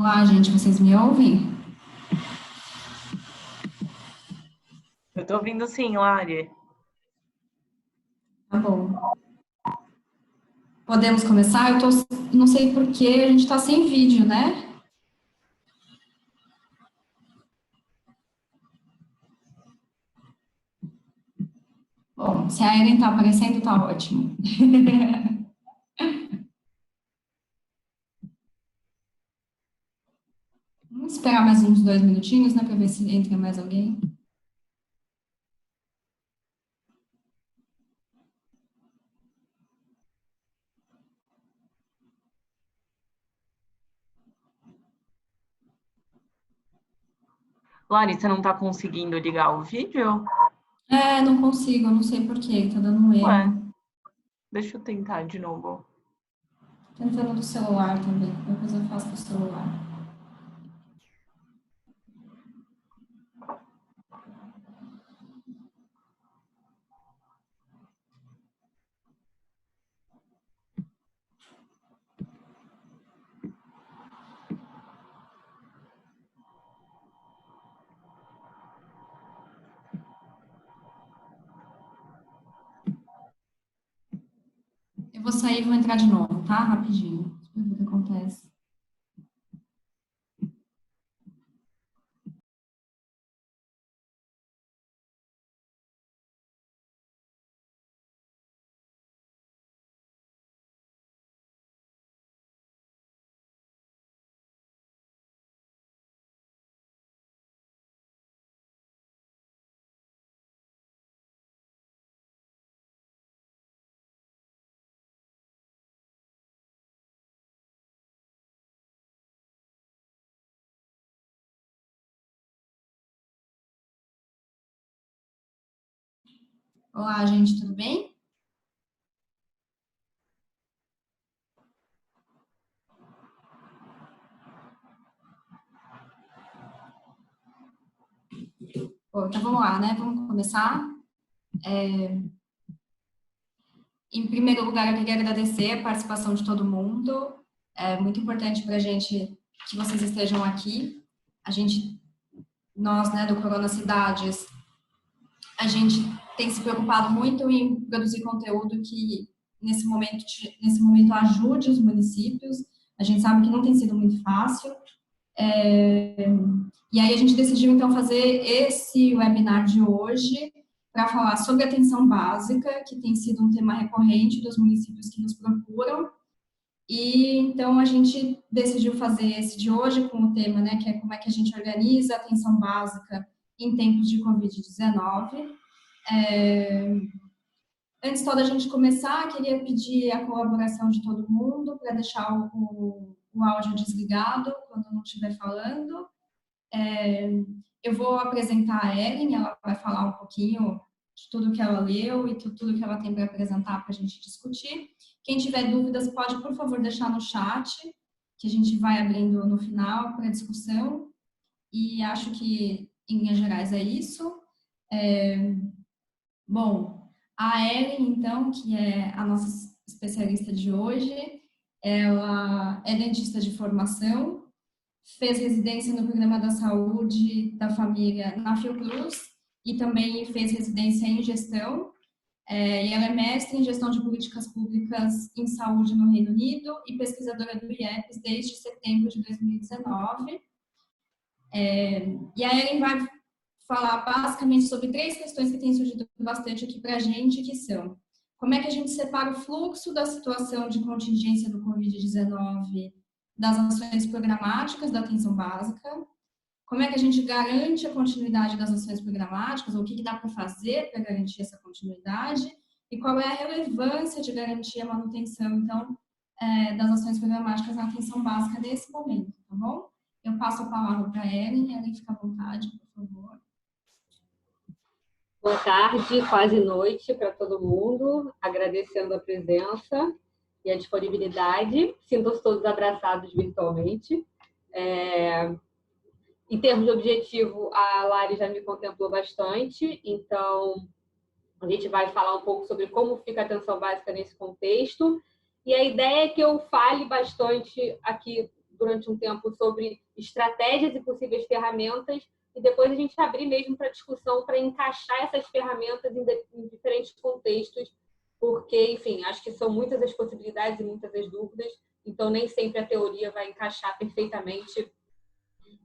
Olá, gente, vocês me ouvem? Eu tô ouvindo sim, Lari. Tá bom. Podemos começar? Não sei por que a gente tá sem vídeo, né? Bom, se a Ellen tá aparecendo, tá ótimo. Vamos esperar mais uns 2 minutinhos, né, para ver se entra mais alguém. Lari, você não tá conseguindo ligar o vídeo? Não consigo, eu não sei por quê, tá dando um Ué, erro. deixa eu tentar de novo. Tentando do celular também, depois eu faço do celular. Eu vou sair e vou entrar de novo, tá? Rapidinho. Deixa eu ver o que acontece. Olá, gente, tudo bem? Bom, então vamos lá, né? Vamos começar. Em primeiro lugar, eu queria agradecer a participação de todo mundo. É muito importante para a gente que vocês estejam aqui. Nós, né, do Corona Cidades, a gente tem se preocupado muito em produzir conteúdo que, nesse momento ajude os municípios. A gente sabe que não tem sido muito fácil. E aí a gente decidiu, então, fazer esse webinar de hoje para falar sobre atenção básica, que tem sido um tema recorrente dos municípios que nos procuram. E então a gente decidiu fazer esse de hoje com o tema, né, que é como é que a gente organiza a atenção básica em tempos de Covid-19. Antes de a gente começar, queria pedir a colaboração de todo mundo para deixar o áudio desligado quando não estiver falando. Eu vou apresentar a Ellen, ela vai falar um pouquinho de tudo que ela leu e tudo que ela tem para apresentar para a gente discutir. Quem tiver dúvidas, pode, por favor, deixar no chat, que a gente vai abrindo no final para discussão. E acho que, em linhas gerais, é isso. Bom, a Ellen, então, que é a nossa especialista de hoje, ela é dentista de formação, fez residência no Programa da Saúde da Família na Fiocruz e também fez residência em gestão. E ela é mestre em gestão de políticas públicas em saúde no Reino Unido e pesquisadora do IEPS desde setembro de 2019. E a Ellen vai falar basicamente sobre 3 questões que têm surgido bastante aqui para a gente, que são: como é que a gente separa o fluxo da situação de contingência do Covid-19 das ações programáticas da atenção básica, como é que a gente garante a continuidade das ações programáticas, ou o que dá para fazer para garantir essa continuidade, e qual é a relevância de garantir a manutenção, então, das ações programáticas na atenção básica nesse momento, tá bom? Eu passo a palavra para a Ellen fica à vontade, por favor. Boa tarde, quase noite para todo mundo, agradecendo a presença e a disponibilidade. Sintam-se todos abraçados virtualmente. Em termos de objetivo, a Lari já me contemplou bastante, então a gente vai falar um pouco sobre como fica a atenção básica nesse contexto. E a ideia é que eu fale bastante aqui durante um tempo sobre estratégias e possíveis ferramentas, e depois a gente abrir mesmo para discussão, para encaixar essas ferramentas em diferentes contextos, porque, enfim, acho que são muitas as possibilidades e muitas as dúvidas, então nem sempre a teoria vai encaixar perfeitamente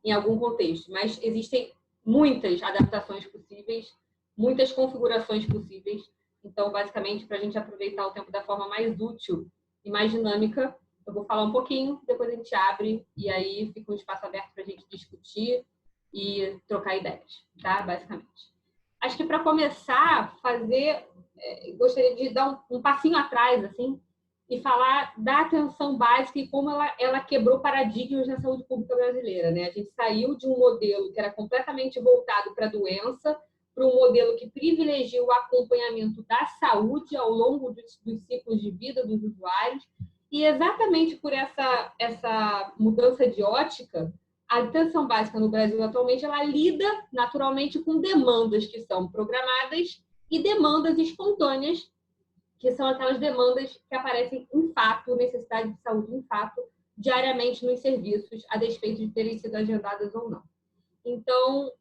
em algum contexto, mas existem muitas adaptações possíveis, muitas configurações possíveis. Então, basicamente, para a gente aproveitar o tempo da forma mais útil e mais dinâmica, eu vou falar um pouquinho, depois a gente abre e aí fica um espaço aberto para a gente discutir e trocar ideias, tá? Basicamente. Acho que para começar, gostaria de dar um passinho atrás, assim, e falar da atenção básica e como ela quebrou paradigmas na saúde pública brasileira, né? A gente saiu de um modelo que era completamente voltado para a doença, para um modelo que privilegia o acompanhamento da saúde ao longo dos ciclos de vida dos usuários. E exatamente por essa mudança de ótica, a atenção básica no Brasil atualmente ela lida naturalmente com demandas que são programadas e demandas espontâneas, que são aquelas demandas que aparecem em fato, necessidade de saúde em fato, diariamente nos serviços, a despeito de terem sido agendadas ou não. Então,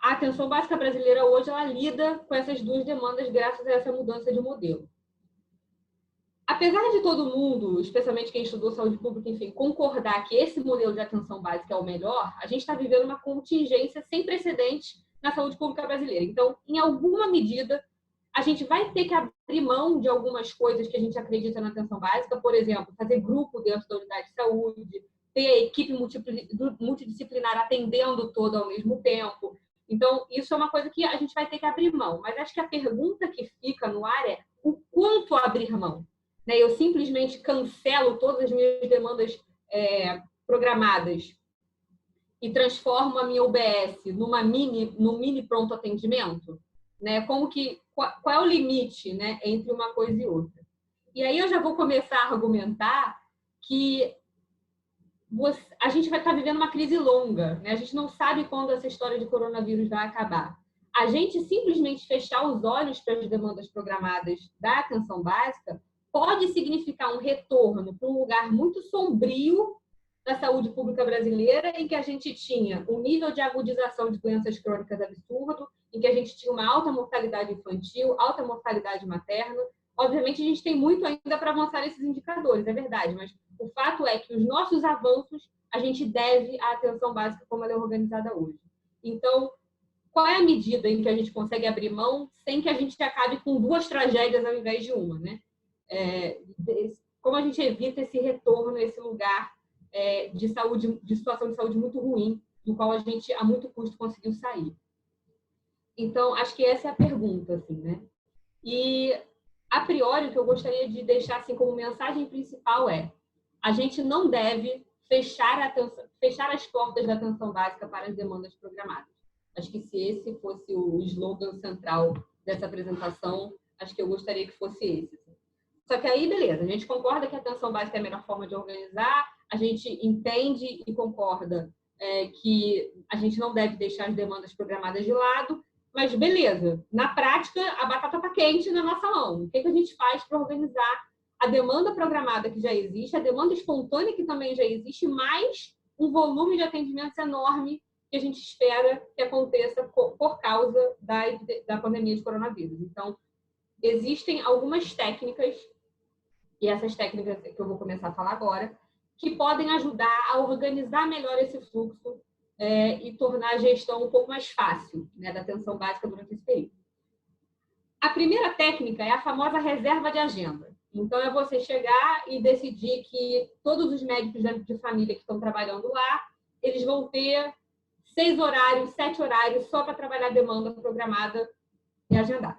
a atenção básica brasileira hoje ela lida com essas duas demandas graças a essa mudança de modelo. Apesar de todo mundo, especialmente quem estudou saúde pública, enfim, concordar que esse modelo de atenção básica é o melhor, a gente está vivendo uma contingência sem precedentes na saúde pública brasileira. Então, em alguma medida, a gente vai ter que abrir mão de algumas coisas que a gente acredita na atenção básica, por exemplo, fazer grupo dentro da unidade de saúde, ter equipe multidisciplinar atendendo todo ao mesmo tempo. Então, isso é uma coisa que a gente vai ter que abrir mão. Mas acho que a pergunta que fica no ar é o quanto abrir mão? Eu simplesmente cancelo todas as minhas demandas programadas e transformo a minha UBS num mini pronto atendimento? Qual é o limite, né, entre uma coisa e outra? E aí eu já vou começar a argumentar que a gente vai estar vivendo uma crise longa, né? A gente não sabe quando essa história de coronavírus vai acabar. A gente simplesmente fechar os olhos para as demandas programadas da atenção básica pode significar um retorno para um lugar muito sombrio da saúde pública brasileira, em que a gente tinha um nível de agudização de doenças crônicas absurdo, em que a gente tinha uma alta mortalidade infantil, alta mortalidade materna. Obviamente, a gente tem muito ainda para avançar nesses indicadores, é verdade, mas o fato é que os nossos avanços a gente deve à atenção básica como ela é organizada hoje. Então, qual é a medida em que a gente consegue abrir mão sem que a gente acabe com duas tragédias ao invés de uma, né? Como a gente evita esse retorno a esse lugar de situação de saúde muito ruim, do qual a gente, a muito custo, conseguiu sair. Então, acho que essa é a pergunta, assim, né? E, a priori, o que eu gostaria de deixar assim, como mensagem principal é: a gente não deve fechar as portas da atenção básica para as demandas programadas. Acho que se esse fosse o slogan central dessa apresentação, acho que eu gostaria que fosse esse. Só que aí, beleza, a gente concorda que a atenção básica é a melhor forma de organizar, a gente entende e concorda que a gente não deve deixar as demandas programadas de lado, mas beleza, na prática, a batata está quente na nossa mão. O que a gente faz para organizar a demanda programada que já existe, a demanda espontânea que também já existe, mais um volume de atendimentos enorme que a gente espera que aconteça por causa da pandemia de coronavírus. Então, existem algumas técnicas, e essas técnicas que eu vou começar a falar agora, que podem ajudar a organizar melhor esse fluxo e tornar a gestão um pouco mais fácil, né, da atenção básica durante esse período. A primeira técnica é a famosa reserva de agenda. Então, é você chegar e decidir que todos os médicos de família que estão trabalhando lá, eles vão ter 6 horários, 7 horários só para trabalhar a demanda programada e agendada.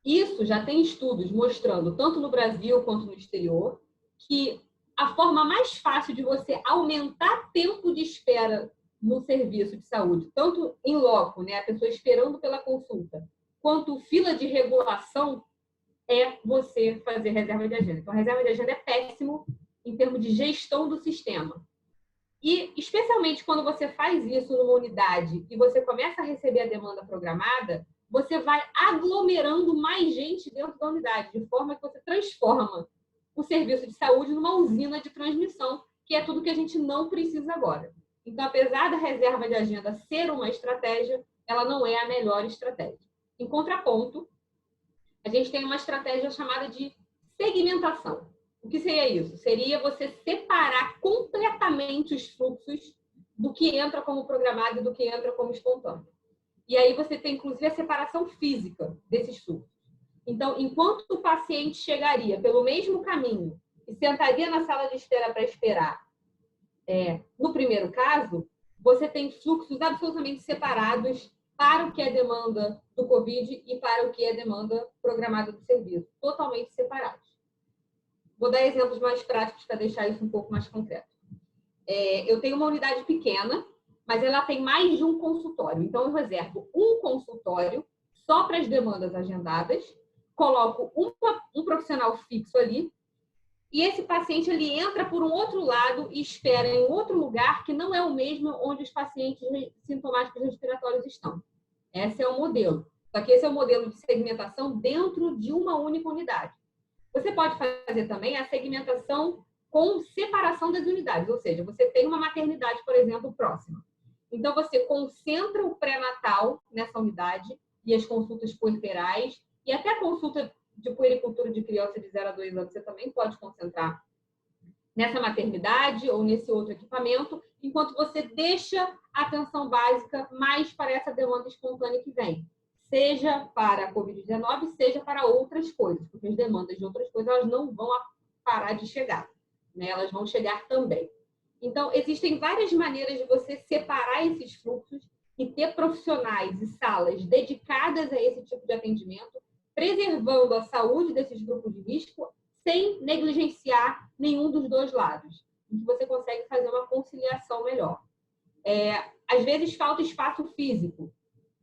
Isso já tem estudos mostrando, tanto no Brasil quanto no exterior, que a forma mais fácil de você aumentar tempo de espera no serviço de saúde, tanto em loco, né, a pessoa esperando pela consulta, quanto fila de regulação, é você fazer reserva de agenda. Então, a reserva de agenda é péssimo em termos de gestão do sistema. E, especialmente quando você faz isso numa unidade e você começa a receber a demanda programada, você vai aglomerando mais gente dentro da unidade, de forma que você transforma o serviço de saúde numa usina de transmissão, que é tudo que a gente não precisa agora. Então, apesar da reserva de agenda ser uma estratégia, ela não é a melhor estratégia. Em contraponto, a gente tem uma estratégia chamada de segmentação. O que seria isso? Seria você separar completamente os fluxos do que entra como programado e do que entra como espontâneo. E aí você tem, inclusive, a separação física desses fluxos. Então, enquanto o paciente chegaria pelo mesmo caminho e sentaria na sala de espera para esperar, no primeiro caso, você tem fluxos absolutamente separados para o que é demanda do COVID e para o que é demanda programada do serviço, totalmente separados. Vou dar exemplos mais práticos para deixar isso um pouco mais concreto. Eu tenho uma unidade pequena, mas ela tem mais de um consultório. Então, eu reservo um consultório só para as demandas agendadas, coloco um profissional fixo ali, e esse paciente ele entra por um outro lado e espera em outro lugar que não é o mesmo onde os pacientes sintomáticos respiratórios estão. Esse é o modelo. Só que esse é o modelo de segmentação dentro de uma única unidade. Você pode fazer também a segmentação com separação das unidades, ou seja, você tem uma maternidade, por exemplo, próxima. Então, você concentra o pré-natal nessa unidade e as consultas puerperais e até a consulta de puericultura de criança de 0 a 2 anos, você também pode concentrar nessa maternidade ou nesse outro equipamento, enquanto você deixa a atenção básica mais para essa demanda espontânea que vem, seja para a Covid-19, seja para outras coisas, porque as demandas de outras coisas elas não vão parar de chegar, né? Elas vão chegar também. Então, existem várias maneiras de você separar esses fluxos e ter profissionais e salas dedicadas a esse tipo de atendimento, preservando a saúde desses grupos de risco sem negligenciar nenhum dos dois lados, em que você consegue fazer uma conciliação melhor. Às vezes falta espaço físico,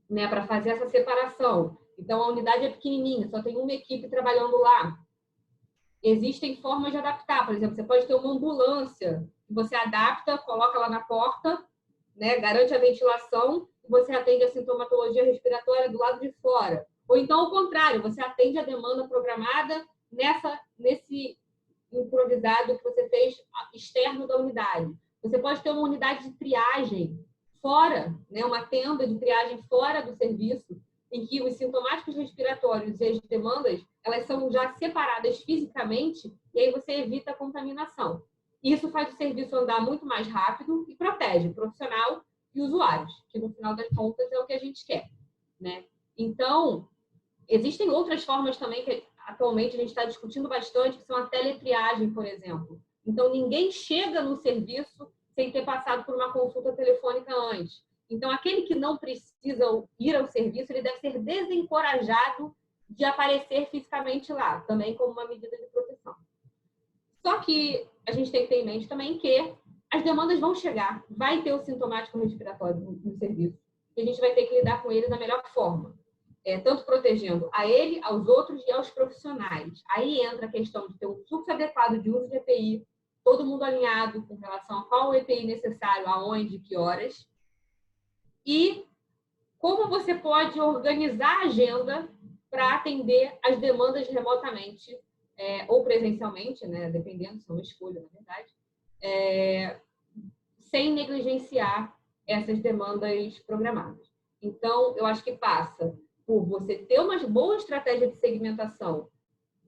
né, para fazer essa separação. Então, a unidade é pequenininha, só tem uma equipe trabalhando lá. Existem formas de adaptar, por exemplo, você pode ter uma ambulância, que você adapta, coloca lá na porta, né, garante a ventilação, e você atende a sintomatologia respiratória do lado de fora. Ou então, ao contrário, você atende a demanda programada nesse improvisado que você fez externo da unidade. Você pode ter uma unidade de triagem fora, né, uma tenda de triagem fora do serviço, em que os sintomáticos respiratórios e as demandas elas são já separadas fisicamente e aí você evita a contaminação. Isso faz o serviço andar muito mais rápido e protege o profissional e usuários, que no final das contas é o que a gente quer, né? Então, existem outras formas também que atualmente a gente está discutindo bastante, que são a teletriagem, por exemplo. Então, ninguém chega no serviço sem ter passado por uma consulta telefônica antes. Então, aquele que não precisa ir ao serviço, ele deve ser desencorajado de aparecer fisicamente lá, também como uma medida de proteção. Só que a gente tem que ter em mente também que as demandas vão chegar, vai ter o sintomático respiratório no serviço, e a gente vai ter que lidar com ele da melhor forma. Tanto protegendo a ele, aos outros e aos profissionais. Aí entra a questão de ter um fluxo adequado de uso de EPI, todo mundo alinhado com relação a qual o EPI necessário, aonde, que horas. E como você pode organizar a agenda para atender as demandas remotamente ou presencialmente, né, dependendo, se é uma escolha, na verdade, sem negligenciar essas demandas programadas. Então, eu acho que passa por você ter uma boa estratégia de segmentação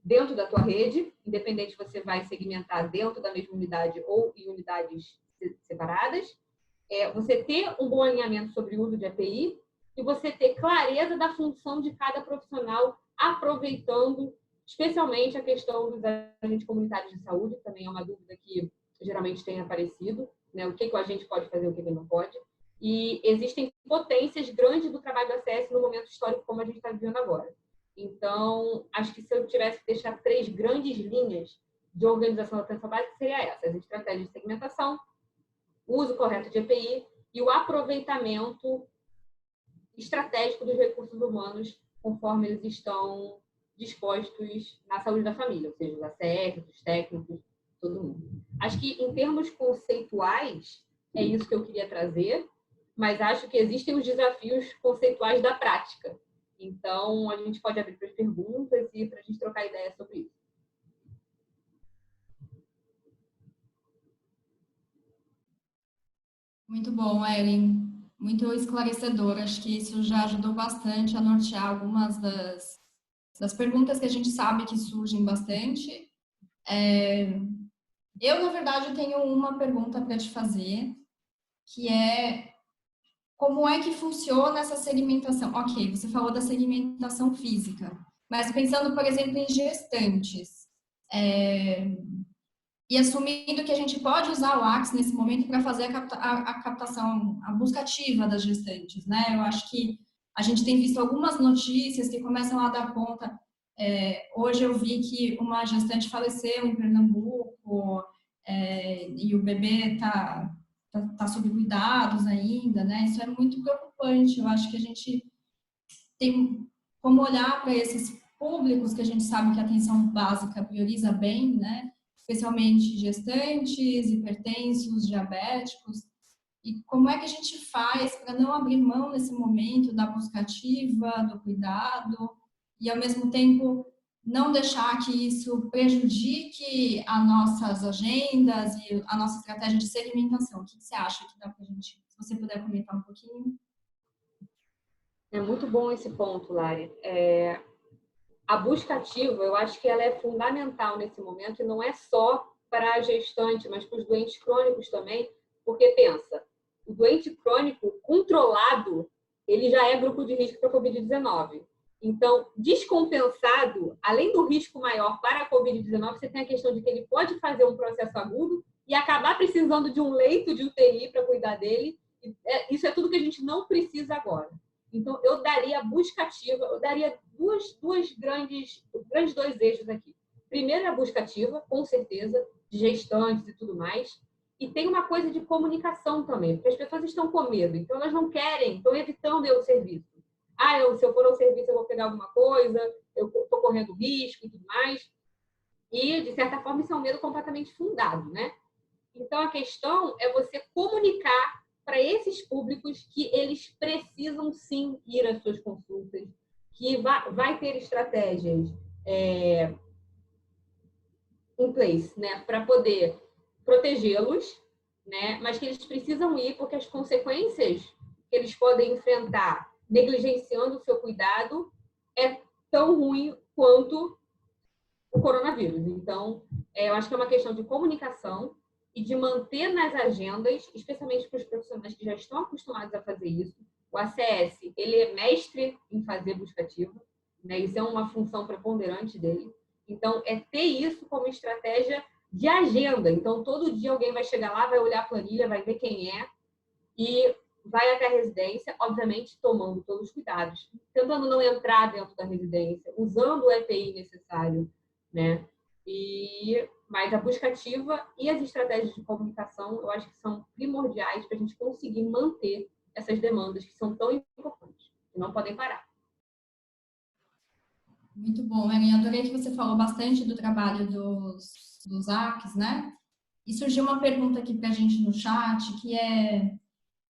dentro da tua rede, independente se você vai segmentar dentro da mesma unidade ou em unidades separadas, você ter um bom alinhamento sobre o uso de API e você ter clareza da função de cada profissional, aproveitando especialmente a questão dos agentes comunitários de saúde, que também é uma dúvida que geralmente tem aparecido, né? O que o agente pode fazer, o que ele não pode. E existem potências grandes do trabalho do ACS no momento histórico como a gente está vivendo agora. Então, acho que se eu tivesse que deixar 3 grandes linhas de organização da atenção básica, seria essa: as estratégias de segmentação, o uso correto de EPI e o aproveitamento estratégico dos recursos humanos conforme eles estão dispostos na saúde da família, ou seja, os ACS, os técnicos, todo mundo. Acho que, em termos conceituais, é isso que eu queria trazer, mas acho que existem os desafios conceituais da prática. Então, a gente pode abrir para as perguntas e para a gente trocar ideias sobre isso. Muito bom, Ellen. Muito esclarecedor. Acho que isso já ajudou bastante a nortear algumas das perguntas que a gente sabe que surgem bastante. Eu, na verdade, tenho uma pergunta para te fazer, que é como é que funciona essa segmentação? Ok, você falou da segmentação física, mas pensando, por exemplo, em gestantes, e assumindo que a gente pode usar o Axis nesse momento para fazer a captação, a busca ativa das gestantes, né? Eu acho que a gente tem visto algumas notícias que começam a dar conta. Hoje eu vi que uma gestante faleceu em Pernambuco, e o bebê tá sob cuidados ainda, né? Isso é muito preocupante. Eu acho que a gente tem como olhar para esses públicos que a gente sabe que a atenção básica prioriza bem, né? Especialmente gestantes, hipertensos, diabéticos. E como é que a gente faz para não abrir mão nesse momento da busca ativa, do cuidado, e ao mesmo tempo não deixar que isso prejudique as nossas agendas e a nossa estratégia de segmentação? O que você acha que dá para a gente, se você puder comentar um pouquinho? É muito bom esse ponto, Lari. A busca ativa, eu acho que ela é fundamental nesse momento, e não é só para a gestante, mas para os doentes crônicos também, porque pensa, o doente crônico controlado, ele já é grupo de risco para a Covid-19. Então, descompensado, além do risco maior para a Covid-19, você tem a questão de que ele pode fazer um processo agudo e acabar precisando de um leito de UTI para cuidar dele. Isso é tudo que a gente não precisa agora. Então, eu daria busca ativa, eu daria dois grandes dois eixos aqui. Primeiro, a busca ativa, com certeza, de gestantes e tudo mais. E tem uma coisa de comunicação também, porque as pessoas estão com medo, então elas não querem, estão evitando ir ao serviço. Se eu for ao serviço, eu vou pegar alguma coisa, eu estou correndo risco e tudo mais. E, de certa forma, isso é um medo completamente fundado, né? Então, a questão é você comunicar para esses públicos que eles precisam sim ir às suas consultas, que vai ter estratégias em place, né, para poder protegê-los, né, mas que eles precisam ir porque as consequências que eles podem enfrentar negligenciando o seu cuidado é tão ruim quanto o coronavírus. Então, eu acho que é uma questão de comunicação e de manter nas agendas, especialmente para os profissionais que já estão acostumados a fazer isso. O ACS, ele é mestre em fazer busca ativa, né? Isso é uma função preponderante dele. Então, é ter isso como estratégia de agenda. Então, todo dia alguém vai chegar lá, vai olhar a planilha, vai ver quem é e vai até a residência, obviamente tomando todos os cuidados, tentando não entrar dentro da residência, usando o EPI necessário, né? Mas a busca ativa e as estratégias de comunicação, eu acho que são primordiais para a gente conseguir manter essas demandas que são tão importantes, que não podem parar. Muito bom, Erin. Adorei que você falou bastante do trabalho dos ACs, né? E surgiu uma pergunta aqui para a gente no chat, que é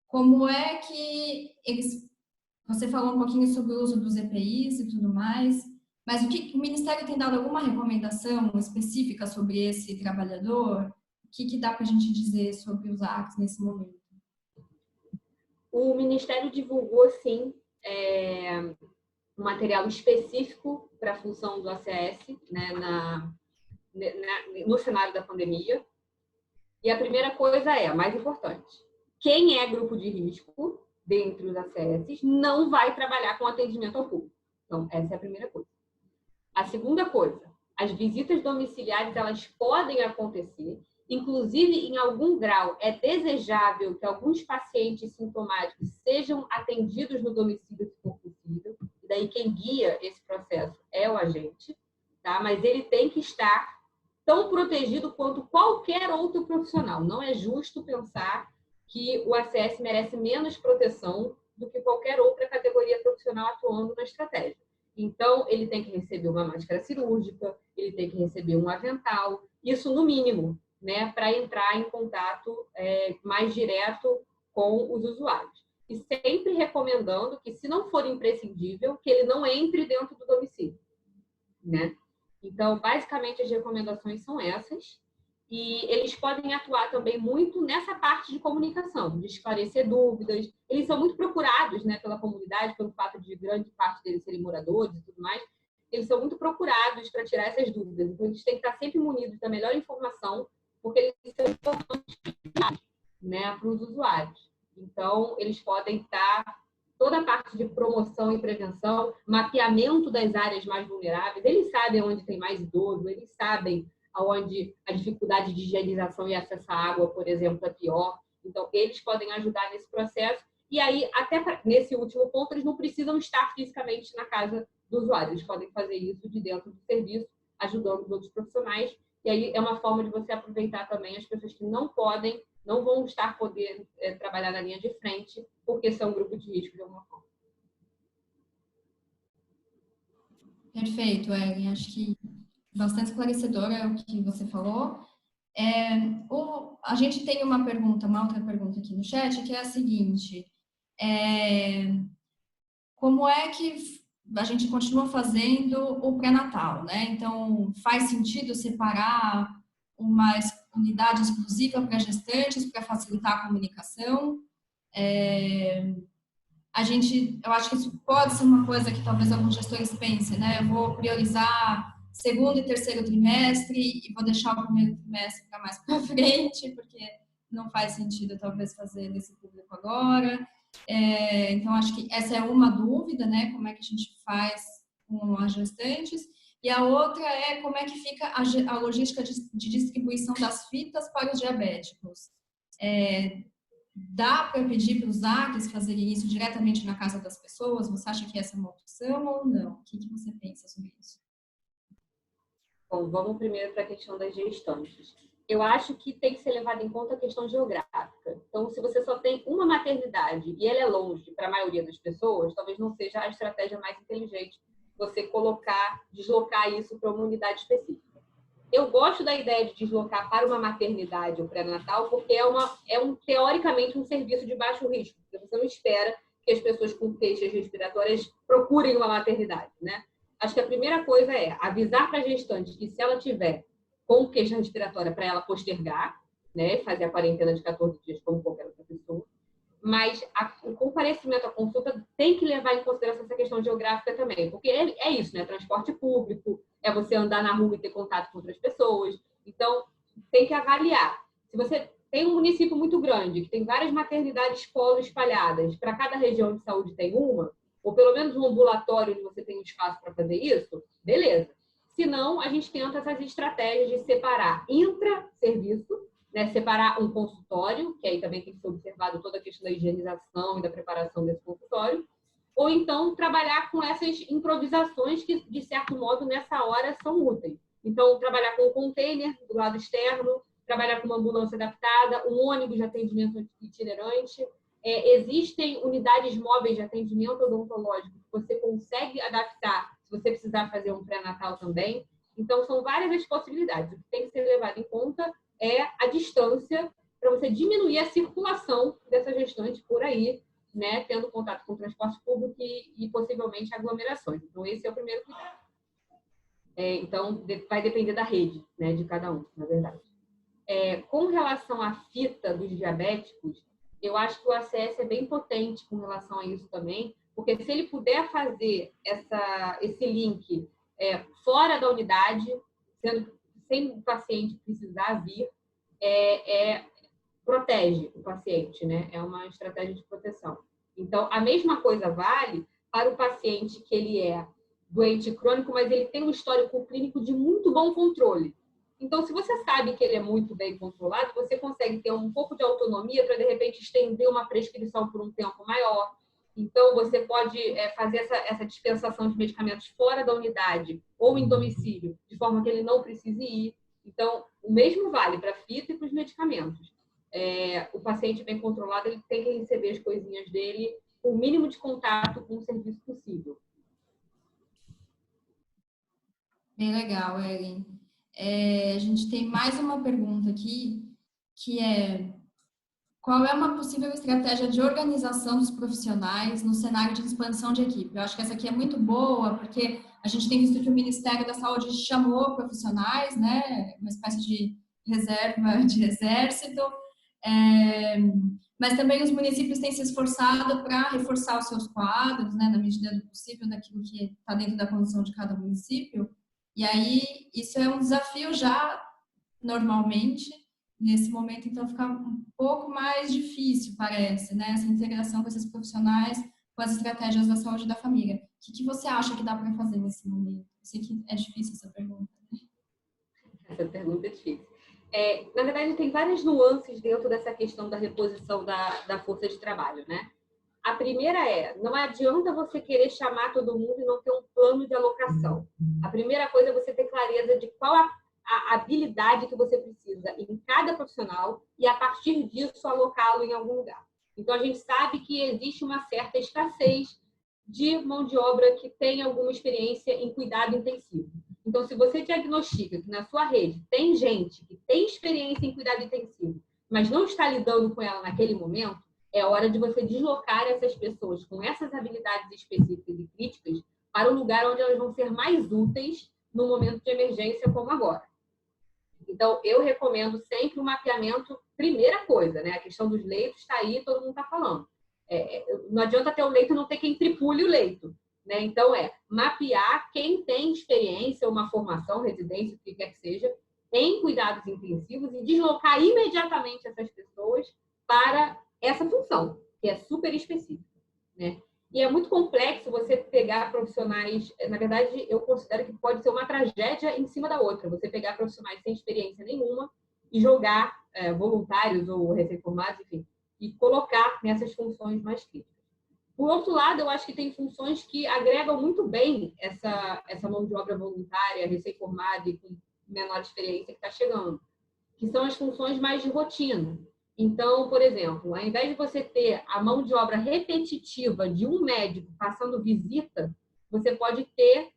como é que eles... Você falou um pouquinho sobre o uso dos EPIs e tudo mais, mas o Ministério tem dado alguma recomendação específica sobre esse trabalhador? O que dá para a gente dizer sobre os ACs nesse momento? O Ministério divulgou, sim, um material específico para a função do ACS, né, no cenário da pandemia. E a primeira coisa a mais importante, quem é grupo de risco dentre os ACS não vai trabalhar com atendimento ao público. Então, essa é a primeira coisa. A segunda coisa, as visitas domiciliares, elas podem acontecer, inclusive em algum grau é desejável que alguns pacientes sintomáticos sejam atendidos no domicílio se for possível, e daí quem guia esse processo é o agente, tá? Mas ele tem que estar tão protegido quanto qualquer outro profissional. Não é justo pensar que o ACS merece menos proteção do que qualquer outra categoria profissional atuando na estratégia. Então, ele tem que receber uma máscara cirúrgica, ele tem que receber um avental, isso no mínimo, né, para entrar em contato mais direto com os usuários. E sempre recomendando que, se não for imprescindível, que ele não entre dentro do domicílio, né? Então, basicamente, as recomendações são essas. E eles podem atuar também muito nessa parte de comunicação, de esclarecer dúvidas. Eles são muito procurados, né, pela comunidade, pelo fato de grande parte deles serem moradores e tudo mais. Eles são muito procurados para tirar essas dúvidas. Então, eles têm que estar sempre munidos da melhor informação, porque eles são importantes, né, para os usuários. Então, eles podem estar toda a parte de promoção e prevenção, mapeamento das áreas mais vulneráveis. Eles sabem onde tem mais idoso, eles sabem onde a dificuldade de higienização e acesso à água, por exemplo, é pior. Então, eles podem ajudar nesse processo. E aí, até nesse último ponto, eles não precisam estar fisicamente na casa do usuário. Eles podem fazer isso de dentro do serviço, ajudando os outros profissionais. E aí é uma forma de você aproveitar também as pessoas que não vão estar podendo trabalhar na linha de frente, porque são um grupo de risco de alguma forma. Perfeito, Ellen. Acho que bastante esclarecedora o que você falou. A gente tem uma outra pergunta aqui no chat, que é a seguinte: como é que a gente continua fazendo o pré-natal, né? Então, faz sentido separar uma unidade exclusiva para gestantes para facilitar a comunicação? Eu acho que isso pode ser uma coisa que talvez alguns gestores pensem, né? Eu vou priorizar segundo e terceiro trimestre e vou deixar o primeiro trimestre para mais para frente, porque não faz sentido talvez fazer nesse público agora. Então, acho que essa é uma dúvida, né? Como é que a gente faz com as gestantes? E a outra é como é que fica a logística de distribuição das fitas para os diabéticos. Dá para pedir para os ACs fazerem isso diretamente na casa das pessoas? Você acha que essa é uma opção ou não? O que você pensa sobre isso? Bom, vamos primeiro para a questão das gestantes. Eu acho que tem que ser levado em conta a questão geográfica. Então, se você só tem uma maternidade e ela é longe para a maioria das pessoas, talvez não seja a estratégia mais inteligente você deslocar isso para uma unidade específica. Eu gosto da ideia de deslocar para uma maternidade ou pré-natal, porque teoricamente um serviço de baixo risco. Porque você não espera que as pessoas com queixas respiratórias procurem uma maternidade, né? Acho que a primeira coisa é avisar para a gestante que se ela tiver com queixa respiratória, para ela postergar, né? Fazer a quarentena de 14 dias como qualquer outra pessoa. Mas o comparecimento à consulta tem que levar em consideração essa questão geográfica também, porque é isso, né? Transporte público, é você andar na rua e ter contato com outras pessoas. Então, tem que avaliar. Se você tem um município muito grande, que tem várias maternidades polo espalhadas, para cada região de saúde tem uma, ou pelo menos um ambulatório onde você tem um espaço para fazer isso, beleza. Se não, a gente tenta essas estratégias de separar intra-serviço, né, separar um consultório, que aí também tem que ser observado toda a questão da higienização e da preparação desse consultório, ou então trabalhar com essas improvisações que, de certo modo, nessa hora são úteis. Então, trabalhar com um container do lado externo, trabalhar com uma ambulância adaptada, um ônibus de atendimento itinerante. Existem unidades móveis de atendimento odontológico que você consegue adaptar se você precisar fazer um pré-natal também. Então, são várias as possibilidades. O que tem que ser levado em conta é a distância para você diminuir a circulação dessa gestante por aí, né, tendo contato com o transporte público e possivelmente aglomerações. Então, esse é o primeiro cuidado. Então, vai depender da rede, né, de cada um, na verdade. Com relação à fita dos diabéticos, eu acho que o ACS é bem potente com relação a isso também, porque se ele puder fazer esse link fora da unidade, sem o paciente precisar vir, protege o paciente, né? É uma estratégia de proteção. Então, a mesma coisa vale para o paciente que ele é doente crônico, mas ele tem um histórico clínico de muito bom controle. Então, se você sabe que ele é muito bem controlado, você consegue ter um pouco de autonomia para, de repente, estender uma prescrição por um tempo maior. Então, você pode fazer essa dispensação de medicamentos fora da unidade ou em domicílio, de forma que ele não precise ir. Então, o mesmo vale para a fita e para os medicamentos. O paciente bem controlado, ele tem que receber as coisinhas dele com o mínimo de contato com o serviço possível. Bem legal, Ellen. A gente tem mais uma pergunta aqui, que é: qual é uma possível estratégia de organização dos profissionais no cenário de expansão de equipe? Eu acho que essa aqui é muito boa, porque a gente tem visto que o Ministério da Saúde chamou profissionais, né, uma espécie de reserva de exército, mas também os municípios têm se esforçado para reforçar os seus quadros, né, na medida do possível, daquilo que está dentro da condição de cada município. E aí, isso é um desafio já, normalmente, nesse momento, então fica um pouco mais difícil, parece, né, essa integração com esses profissionais, com as estratégias da saúde da família. O que você acha que dá para fazer nesse momento? Eu sei que é difícil essa pergunta. Essa pergunta é difícil. Na verdade, tem várias nuances dentro dessa questão da reposição da força de trabalho, né? A primeira não adianta você querer chamar todo mundo e não ter um plano de alocação. A primeira coisa é você ter clareza de qual a habilidade que você precisa em cada profissional e, a partir disso, alocá-lo em algum lugar. Então, a gente sabe que existe uma certa escassez de mão de obra que tem alguma experiência em cuidado intensivo. Então, se você diagnostica que na sua rede tem gente que tem experiência em cuidado intensivo, mas não está lidando com ela naquele momento, é hora de você deslocar essas pessoas com essas habilidades específicas e críticas para o lugar onde elas vão ser mais úteis no momento de emergência como agora. Então, eu recomendo sempre o mapeamento, primeira coisa, né? A questão dos leitos está aí, todo mundo está falando. Não adianta ter o leito e não ter quem tripule o leito. Né? Então, mapear quem tem experiência, uma formação, residência, o que quer que seja, em cuidados intensivos e deslocar imediatamente essas pessoas para essa função, que é super específica. Né? E é muito complexo você pegar profissionais, na verdade, eu considero que pode ser uma tragédia em cima da outra, você pegar profissionais sem experiência nenhuma e jogar voluntários ou recém-formados, enfim, e colocar nessas funções mais críticas. Por outro lado, eu acho que tem funções que agregam muito bem essa mão de obra voluntária, recém-formada e com menor experiência que está chegando, que são as funções mais de rotina. Então, por exemplo, ao invés de você ter a mão de obra repetitiva de um médico passando visita, você pode ter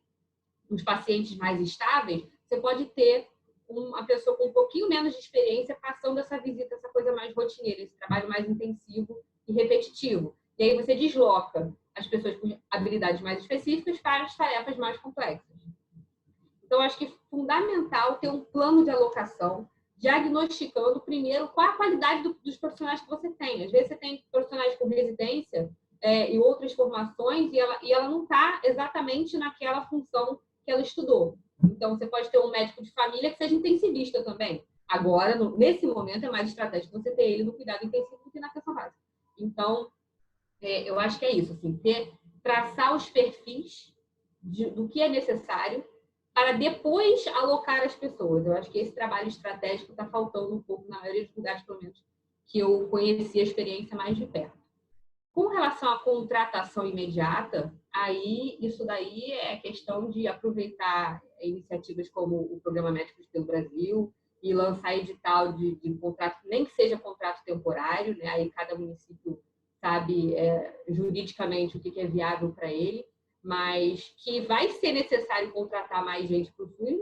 os pacientes mais estáveis, você pode ter uma pessoa com um pouquinho menos de experiência passando essa visita, essa coisa mais rotineira, esse trabalho mais intensivo e repetitivo. E aí você desloca as pessoas com habilidades mais específicas para as tarefas mais complexas. Então, acho que é fundamental ter um plano de alocação, diagnosticando primeiro qual a qualidade dos profissionais que você tem. Às vezes você tem profissionais com residência e outras formações e ela não está exatamente naquela função que ela estudou. Então, você pode ter um médico de família que seja intensivista também. Agora, nesse momento, é mais estratégico você ter ele no cuidado intensivo do que na atenção básica. Então, eu acho que é isso, assim, traçar os perfis do que é necessário para depois alocar as pessoas. Eu acho que esse trabalho estratégico está faltando um pouco na maioria dos lugares, pelo menos, que eu conheci a experiência mais de perto. Com relação à contratação imediata, isso daí é questão de aproveitar iniciativas como o Programa Médicos pelo Brasil e lançar edital de contrato, nem que seja contrato temporário, né? Aí cada município sabe juridicamente o que é viável para ele, mas que vai ser necessário contratar mais gente para o SUS,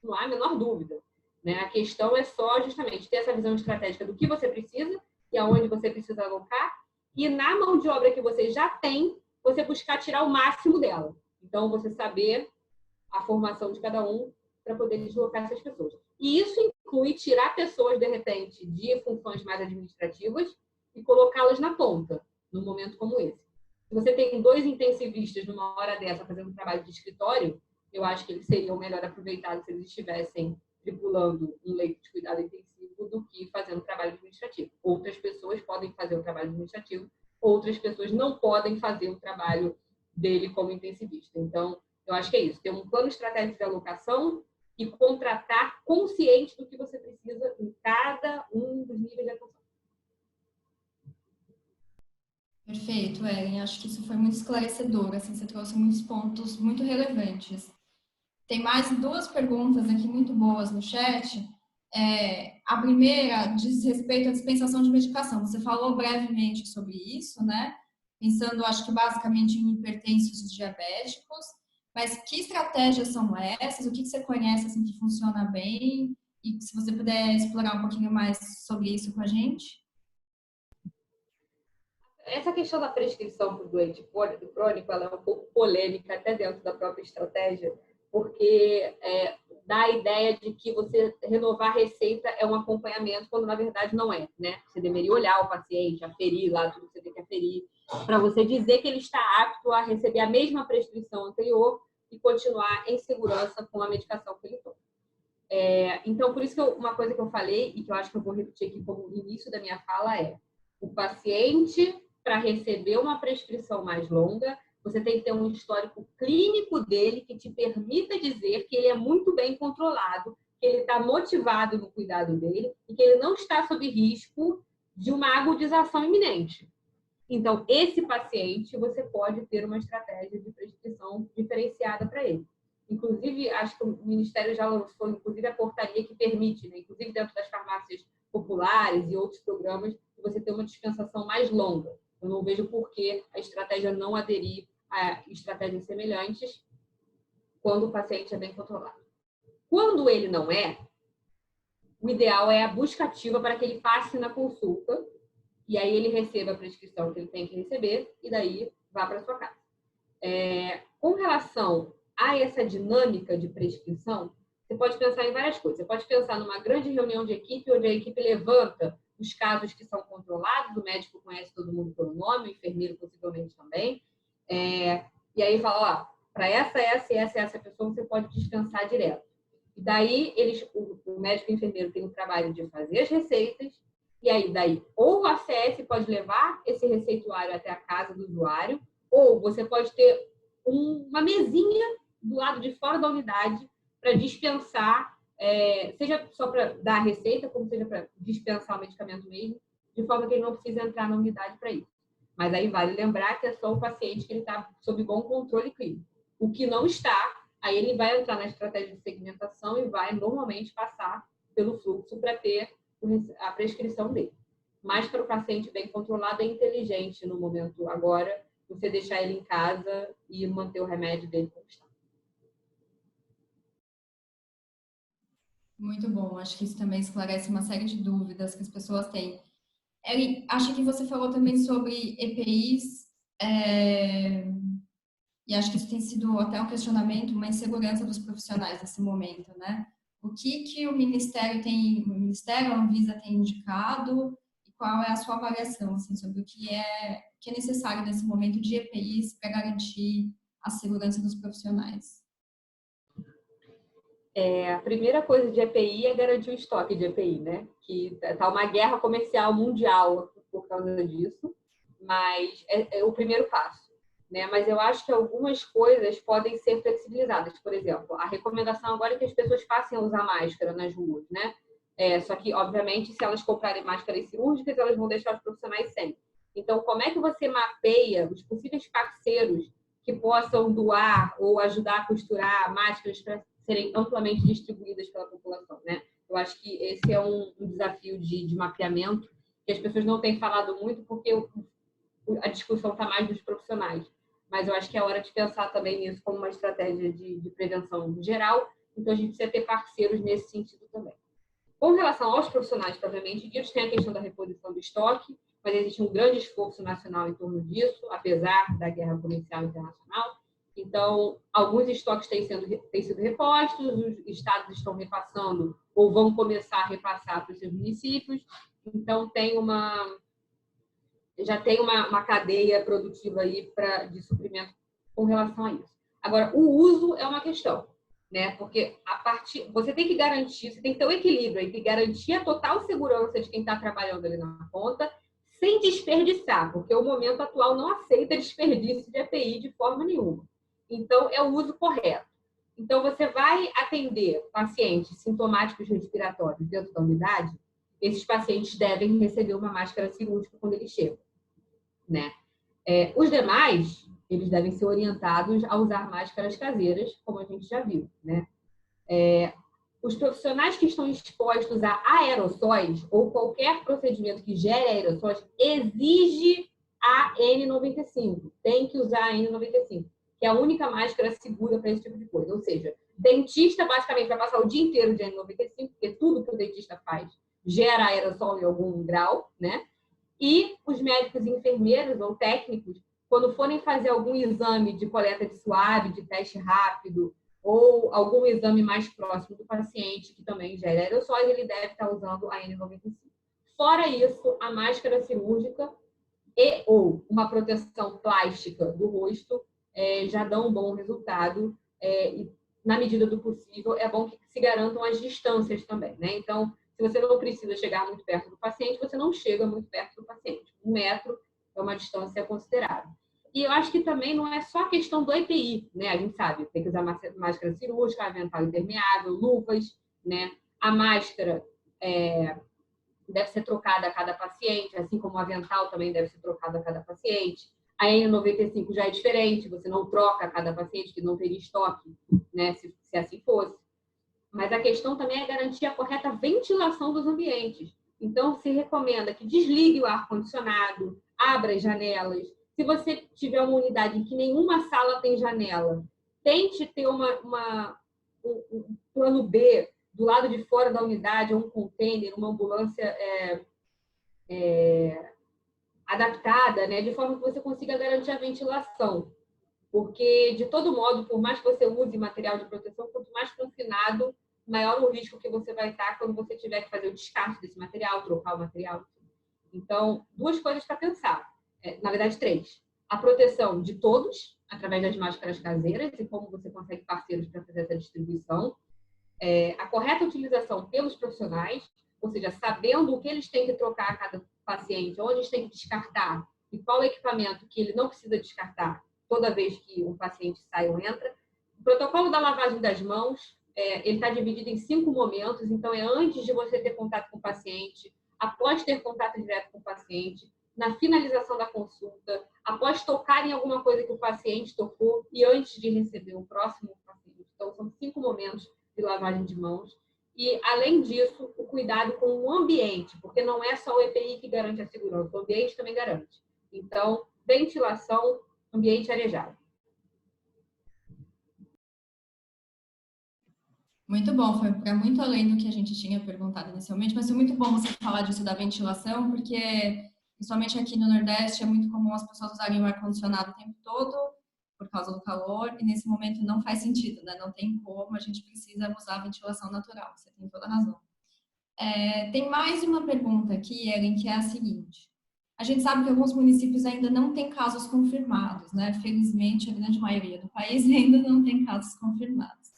não há a menor dúvida. Né? A questão é só justamente ter essa visão estratégica do que você precisa e aonde você precisa alocar, e na mão de obra que você já tem, você buscar tirar o máximo dela. Então, você saber a formação de cada um para poder deslocar essas pessoas. E isso inclui tirar pessoas, de repente, de funções mais administrativas e colocá-las na ponta, num momento como esse. Se você tem 2 intensivistas numa hora dessa fazendo um trabalho de escritório, eu acho que eles seriam melhor aproveitados se eles estivessem tripulando um leito de cuidado intensivo do que fazendo trabalho administrativo. Outras pessoas podem fazer o trabalho administrativo, outras pessoas não podem fazer o trabalho dele como intensivista. Então, eu acho que é isso, ter um plano estratégico de alocação e contratar consciente do que você precisa em cada um dos níveis de atenção. Perfeito, Ellen. Acho que isso foi muito esclarecedor. Assim, você trouxe muitos pontos muito relevantes. Tem mais 2 perguntas aqui muito boas no chat. A primeira diz respeito à dispensação de medicação. Você falou brevemente sobre isso, né? Pensando, acho que basicamente em hipertensos diabéticos. Mas que estratégias são essas? O que você conhece assim, que funciona bem? E se você puder explorar um pouquinho mais sobre isso com a gente. Essa questão da prescrição para o doente crônico, ela é um pouco polêmica até dentro da própria estratégia, porque dá a ideia de que você renovar a receita é um acompanhamento, quando na verdade não é, né? Você deveria olhar o paciente, aferir lá tudo que você tem que aferir, para você dizer que ele está apto a receber a mesma prescrição anterior e continuar em segurança com a medicação que ele toma. Então, por isso que uma coisa que eu falei, e que eu acho que eu vou repetir aqui como início da minha fala é: o paciente, para receber uma prescrição mais longa, você tem que ter um histórico clínico dele que te permita dizer que ele é muito bem controlado, que ele está motivado no cuidado dele e que ele não está sob risco de uma agudização iminente. Então, esse paciente, você pode ter uma estratégia de prescrição diferenciada para ele. Inclusive, acho que o Ministério já lançou, inclusive, a portaria que permite, né, inclusive dentro das farmácias populares e outros programas, que você tem uma dispensação mais longa. Eu não vejo por que a estratégia não aderir a estratégias semelhantes quando o paciente é bem controlado. Quando ele não é, o ideal é a busca ativa para que ele passe na consulta e aí ele receba a prescrição que ele tem que receber e daí vá para sua casa. Com relação a essa dinâmica de prescrição, você pode pensar em várias coisas. Você pode pensar numa grande reunião de equipe, onde a equipe levanta os casos que são controlados, o médico conhece todo mundo pelo nome, o enfermeiro possivelmente também, e aí fala, ó, para essa pessoa você pode dispensar direto. E daí o médico e o enfermeiro tem o trabalho de fazer as receitas, e aí daí ou o ACS pode levar esse receituário até a casa do usuário, ou você pode ter uma mesinha do lado de fora da unidade para dispensar, seja só para dar a receita, como seja para dispensar o medicamento mesmo, de forma que ele não precisa entrar na unidade para isso. Mas aí vale lembrar que é só o paciente que ele está sob bom controle clínico. O que não está, aí ele vai entrar na estratégia de segmentação e vai normalmente passar pelo fluxo para ter a prescrição dele. Mas para o paciente bem controlado, é inteligente no momento agora você deixar ele em casa e manter o remédio dele como está. Muito bom, acho que isso também esclarece uma série de dúvidas que as pessoas têm. Acho que você falou também sobre EPIs, e acho que isso tem sido até um questionamento, uma insegurança dos profissionais nesse momento, né? O que o Ministério, a Anvisa tem indicado e qual é a sua avaliação assim, sobre o que é necessário nesse momento de EPIs para garantir a segurança dos profissionais? A primeira coisa de EPI é garantir o estoque de EPI, né? Que está uma guerra comercial mundial por causa disso, mas é o primeiro passo, né? Mas eu acho que algumas coisas podem ser flexibilizadas. Por exemplo, a recomendação agora é que as pessoas passem a usar máscara nas ruas, né? Só que, obviamente, se elas comprarem máscaras cirúrgicas, elas vão deixar os profissionais sem. Então, como é que você mapeia os possíveis parceiros que possam doar ou ajudar a costurar máscaras para serem amplamente distribuídas pela população, né? Eu acho que esse é um desafio de mapeamento que as pessoas não têm falado muito porque a discussão está mais dos profissionais. Mas eu acho que é hora de pensar também nisso como uma estratégia de prevenção geral. Então, a gente precisa ter parceiros nesse sentido também. Com relação aos profissionais propriamente ditos, tem a questão da reposição do estoque, mas existe um grande esforço nacional em torno disso, apesar da guerra comercial internacional. Então, alguns estoques têm sido repostos, os estados estão repassando ou vão começar a repassar para os seus municípios. Então, já tem uma cadeia produtiva aí de suprimento com relação a isso. Agora, o uso é uma questão, né? Porque você tem que garantir, você tem que ter um equilíbrio aí, tem que garantir a total segurança de quem está trabalhando ali na ponta, sem desperdiçar, porque o momento atual não aceita desperdício de EPI de forma nenhuma. Então, é o uso correto. Então, você vai atender pacientes sintomáticos respiratórios dentro da unidade, esses pacientes devem receber uma máscara cirúrgica quando eles chegam, né? Os demais, eles devem ser orientados a usar máscaras caseiras, como a gente já viu, né? Os profissionais que estão expostos a aerossóis ou qualquer procedimento que gere aerossóis exige a N95. Tem que usar a N95, que é a única máscara segura para esse tipo de coisa. Ou seja, dentista basicamente vai passar o dia inteiro de N95, porque tudo que o dentista faz gera aerossol em algum grau, né? E os médicos e enfermeiros ou técnicos, quando forem fazer algum exame de coleta de suave, de teste rápido, ou algum exame mais próximo do paciente, que também gera aerossóis, ele deve estar usando a N95. Fora isso, a máscara cirúrgica e ou uma proteção plástica do rosto já dão um bom resultado e, na medida do possível, é bom que se garantam as distâncias também, né? Então, se você não precisa chegar muito perto do paciente, você não chega muito perto do paciente. 1 metro é uma distância considerável. E eu acho que também não é só a questão do EPI, né? A gente sabe, tem que usar máscara cirúrgica, avental impermeável, luvas, né? A máscara deve ser trocada a cada paciente, assim como o avental também deve ser trocado a cada paciente. A N95 já é diferente, você não troca a cada paciente, que não teria estoque, né? Se assim fosse. Mas a questão também é garantir a correta ventilação dos ambientes. Então, se recomenda que desligue o ar-condicionado, abra as janelas. Se você tiver uma unidade em que nenhuma sala tem janela, tente ter um plano B do lado de fora da unidade, um container, uma ambulância adaptada, né, de forma que você consiga garantir a ventilação. Porque, de todo modo, por mais que você use material de proteção, quanto mais confinado, maior o risco que você vai estar quando você tiver que fazer o descarte desse material, trocar o material. Então, 2 coisas para pensar. Na verdade, 3. A proteção de todos, através das máscaras caseiras, e como você consegue parceiros para fazer essa distribuição. A correta utilização pelos profissionais, ou seja, sabendo o que eles têm que trocar a cada paciente, onde eles têm que descartar e qual equipamento que ele não precisa descartar toda vez que um paciente sai ou entra. O protocolo da lavagem das mãos, ele está dividido em 5 momentos, então é antes de você ter contato com o paciente, após ter contato direto com o paciente, na finalização da consulta, após tocar em alguma coisa que o paciente tocou e antes de receber o próximo paciente. Então, são 5 momentos de lavagem de mãos. E, além disso, o cuidado com o ambiente, porque não é só o EPI que garante a segurança, o ambiente também garante. Então, ventilação, ambiente arejado. Muito bom, foi para muito além do que a gente tinha perguntado inicialmente, mas foi muito bom você falar disso da ventilação, porque, principalmente aqui no Nordeste, é muito comum as pessoas usarem o ar-condicionado o tempo todo, por causa do calor, e nesse momento não faz sentido, né? Não tem como, a gente precisa usar a ventilação natural, você tem toda a razão. Tem mais uma pergunta aqui, Ellen, que é a seguinte. A gente sabe que alguns municípios ainda não têm casos confirmados, né? Felizmente, a grande maioria do país ainda não tem casos confirmados.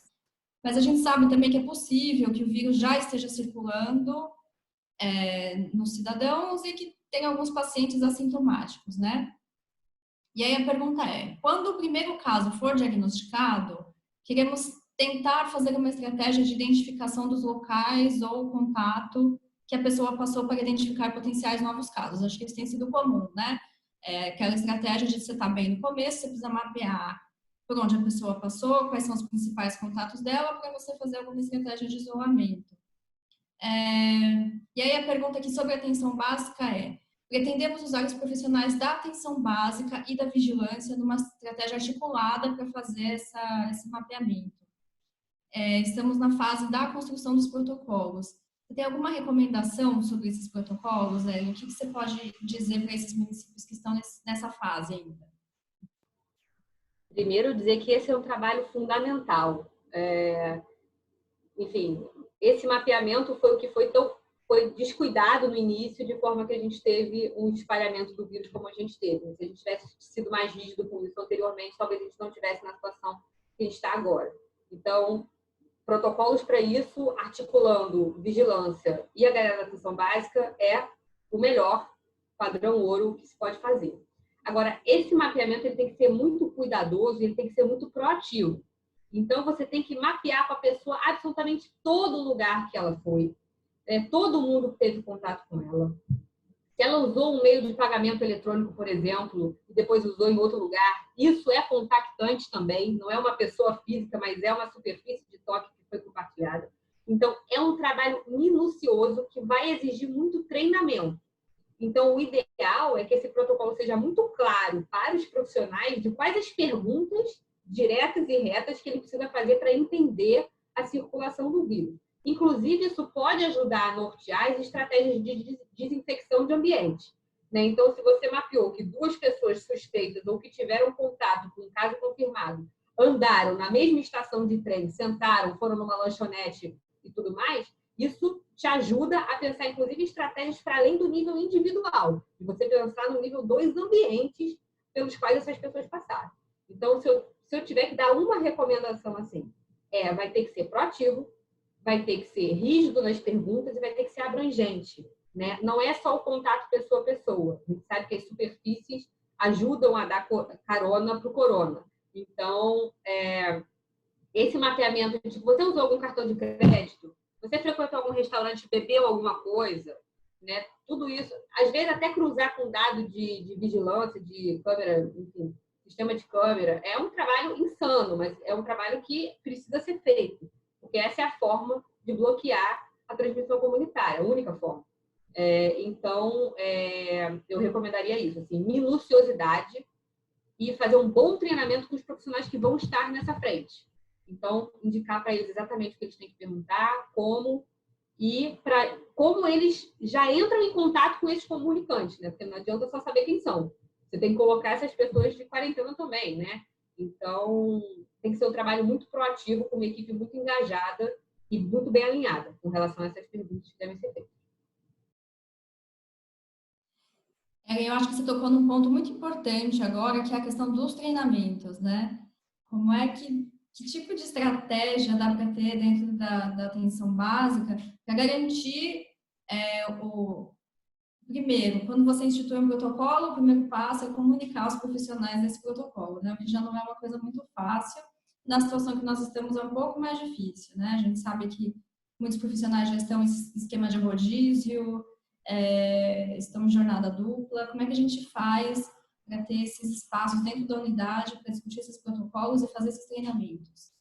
Mas a gente sabe também que é possível que o vírus já esteja circulando nos cidadãos e que tem alguns pacientes assintomáticos, né? E aí a pergunta é, quando o primeiro caso for diagnosticado, queremos tentar fazer uma estratégia de identificação dos locais ou contato que a pessoa passou para identificar potenciais novos casos. Acho que isso tem sido comum, né? Aquela estratégia de você estar bem no começo, você precisa mapear por onde a pessoa passou, quais são os principais contatos dela, para você fazer alguma estratégia de isolamento. E aí a pergunta aqui sobre a atenção básica é: pretendemos usar os profissionais da atenção básica e da vigilância numa estratégia articulada para fazer esse mapeamento. Estamos na fase da construção dos protocolos. Você tem alguma recomendação sobre esses protocolos, Hélio? O que você pode dizer para esses municípios que estão nessa fase ainda? Primeiro, dizer que esse é um trabalho fundamental. Enfim, esse mapeamento foi o que foi descuidado no início, de forma que a gente teve um espalhamento do vírus como a gente teve. Se a gente tivesse sido mais rígido com isso anteriormente, talvez a gente não estivesse na situação que a gente está agora. Então, protocolos para isso, articulando vigilância e a galera da atenção básica, é o melhor padrão ouro que se pode fazer. Agora, esse mapeamento ele tem que ser muito cuidadoso, ele tem que ser muito proativo. Então, você tem que mapear para a pessoa absolutamente todo lugar que ela foi, todo mundo que teve contato com ela. Se ela usou um meio de pagamento eletrônico, por exemplo, e depois usou em outro lugar, isso é contactante também, não é uma pessoa física, mas é uma superfície de toque que foi compartilhada. Então, é um trabalho minucioso que vai exigir muito treinamento. Então, o ideal é que esse protocolo seja muito claro para os profissionais de quais as perguntas diretas e retas que ele precisa fazer para entender a circulação do vírus. Inclusive, isso pode ajudar a nortear as estratégias de desinfecção de ambiente. Então, se você mapeou que 2 pessoas suspeitas ou que tiveram contato com um caso confirmado andaram na mesma estação de trem, sentaram, foram numa lanchonete e tudo mais, isso te ajuda a pensar, inclusive, estratégias para além do nível individual. E você pensar no nível dos ambientes pelos quais essas pessoas passaram. Então, se eu tiver que dar uma recomendação assim, vai ter que ser proativo, vai ter que ser rígido nas perguntas e vai ter que ser abrangente, né? Não é só o contato pessoa a pessoa. A gente sabe que as superfícies ajudam a dar carona para o corona. Então, esse mapeamento, tipo, você usou algum cartão de crédito? Você frequentou algum restaurante, bebeu alguma coisa? Né? Tudo isso, às vezes até cruzar com dado de vigilância, de câmera, enfim, sistema de câmera, é um trabalho insano, mas é um trabalho que precisa ser feito, porque essa é a forma de bloquear a transmissão comunitária, a única forma. Então, eu recomendaria isso, assim, minuciosidade e fazer um bom treinamento com os profissionais que vão estar nessa frente. Então, indicar para eles exatamente o que eles têm que perguntar, como, e como eles já entram em contato com esses comunicantes, né? Porque não adianta só saber quem são. Você tem que colocar essas pessoas de quarentena também, né? Então, tem que ser um trabalho muito proativo, com uma equipe muito engajada e muito bem alinhada com relação a essas perguntas que devem ser feitas. Eu acho que você tocou num ponto muito importante agora, que é a questão dos treinamentos, né? Como é que tipo de estratégia dá para ter dentro da atenção básica para garantir primeiro, quando você institui um protocolo, o primeiro passo é comunicar aos profissionais desse protocolo, né? O que já não é uma coisa muito fácil. Na situação que nós estamos é um pouco mais difícil, né? A gente sabe que muitos profissionais já estão em esquema de rodízio, estão em jornada dupla. Como é que a gente faz para ter esses espaços dentro da unidade para discutir esses protocolos e fazer esses treinamentos?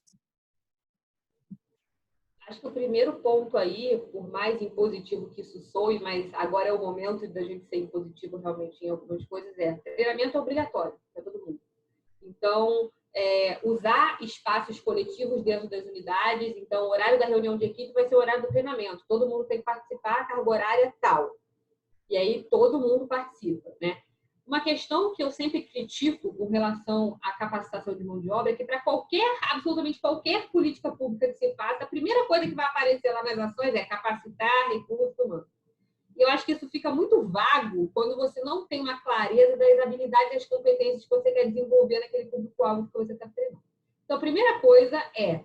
Acho que o primeiro ponto aí, por mais impositivo que isso soe, mas agora é o momento da gente ser impositivo realmente em algumas coisas, treinamento obrigatório para todo mundo. Então, usar espaços coletivos dentro das unidades. Então, o horário da reunião de equipe vai ser o horário do treinamento. Todo mundo tem que participar, carga horária tal. E aí, todo mundo participa, né? Uma questão que eu sempre critico com relação à capacitação de mão de obra é que para absolutamente qualquer política pública que se faça, a primeira coisa que vai aparecer lá nas ações é capacitar recursos humanos. E eu acho que isso fica muito vago quando você não tem uma clareza das habilidades e das competências que você quer desenvolver naquele público-alvo que você está treinando. Então, a primeira coisa é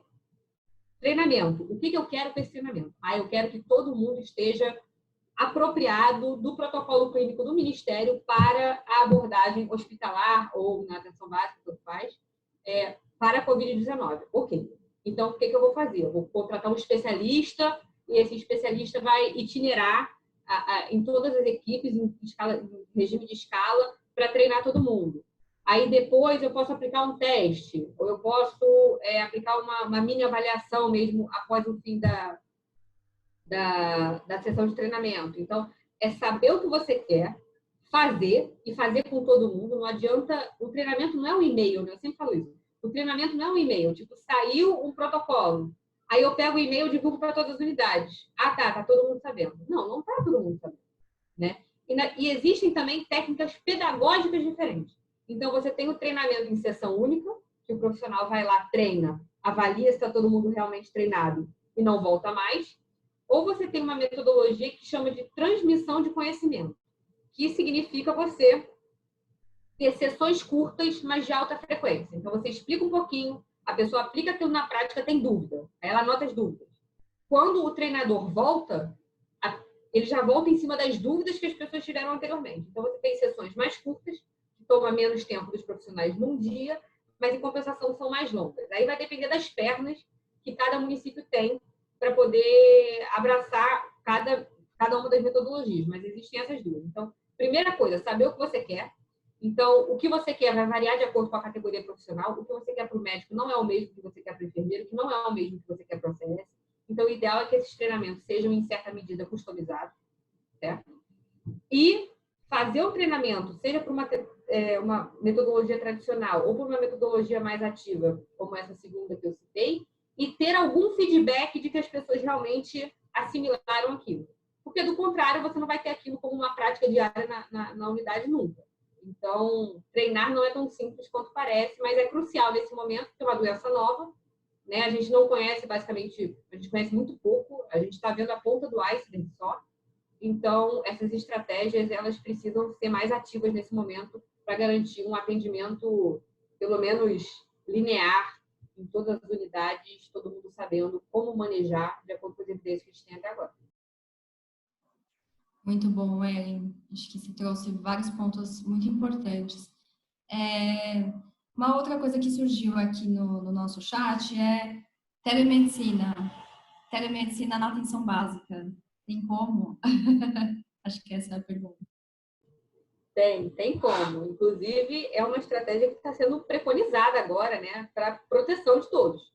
treinamento. O que eu quero com esse treinamento? Eu quero que todo mundo esteja apropriado do protocolo clínico do Ministério para a abordagem hospitalar ou na atenção básica, tudo faz, para a Covid-19. Ok. Então, o que eu vou fazer? Eu vou contratar um especialista e esse especialista vai itinerar em todas as equipes, em regime de escala, para treinar todo mundo. Aí, depois, eu posso aplicar um teste, ou eu posso aplicar uma mini avaliação mesmo após o fim da sessão de treinamento. Então, é saber o que você quer, fazer e fazer com todo mundo. Não adianta... O treinamento não é um e-mail, né? Eu sempre falo isso. O treinamento não é um e-mail. Tipo, saiu um protocolo. Aí eu pego o e-mail e divulgo para todas as unidades. Tá todo mundo sabendo. Não tá todo mundo sabendo, né? E existem também técnicas pedagógicas diferentes. Então, você tem o treinamento em sessão única, que o profissional vai lá, treina, avalia se está todo mundo realmente treinado e não volta mais. Ou você tem uma metodologia que chama de transmissão de conhecimento, que significa você ter sessões curtas, mas de alta frequência. Então, você explica um pouquinho, a pessoa aplica aquilo na prática, tem dúvida, aí ela anota as dúvidas. Quando o treinador volta, ele já volta em cima das dúvidas que as pessoas tiveram anteriormente. Então, você tem sessões mais curtas, que tomam menos tempo dos profissionais num dia, mas, em compensação, são mais longas. Aí vai depender das pernas que cada município tem para poder abraçar cada uma das metodologias, mas existem essas duas. Então, primeira coisa, saber o que você quer. Então, o que você quer vai variar de acordo com a categoria profissional. O que você quer para o médico não é o mesmo que você quer para o enfermeiro, que não é o mesmo que você quer para o CS. Então, o ideal é que esses treinamentos sejam, em certa medida, customizados, certo? E fazer o treinamento, seja por uma metodologia tradicional ou por uma metodologia mais ativa, como essa segunda que eu citei, e ter algum feedback de que as pessoas realmente assimilaram aquilo. Porque, do contrário, você não vai ter aquilo como uma prática diária na unidade nunca. Então, treinar não é tão simples quanto parece, mas é crucial nesse momento, porque é uma doença nova, né? A gente não conhece, basicamente, a gente conhece muito pouco, a gente está vendo a ponta do iceberg só. Então, essas estratégias, elas precisam ser mais ativas nesse momento para garantir um atendimento, pelo menos, linear em todas as unidades, todo mundo sabendo como manejar de acordo com as evidências que a gente tem até agora. Muito bom, Ellen. Acho que você trouxe vários pontos muito importantes. Uma outra coisa que surgiu aqui no nosso chat é telemedicina. Telemedicina na atenção básica. Tem como? Acho que essa é a pergunta. Tem como. Inclusive, é uma estratégia que está sendo preconizada agora, né, para proteção de todos.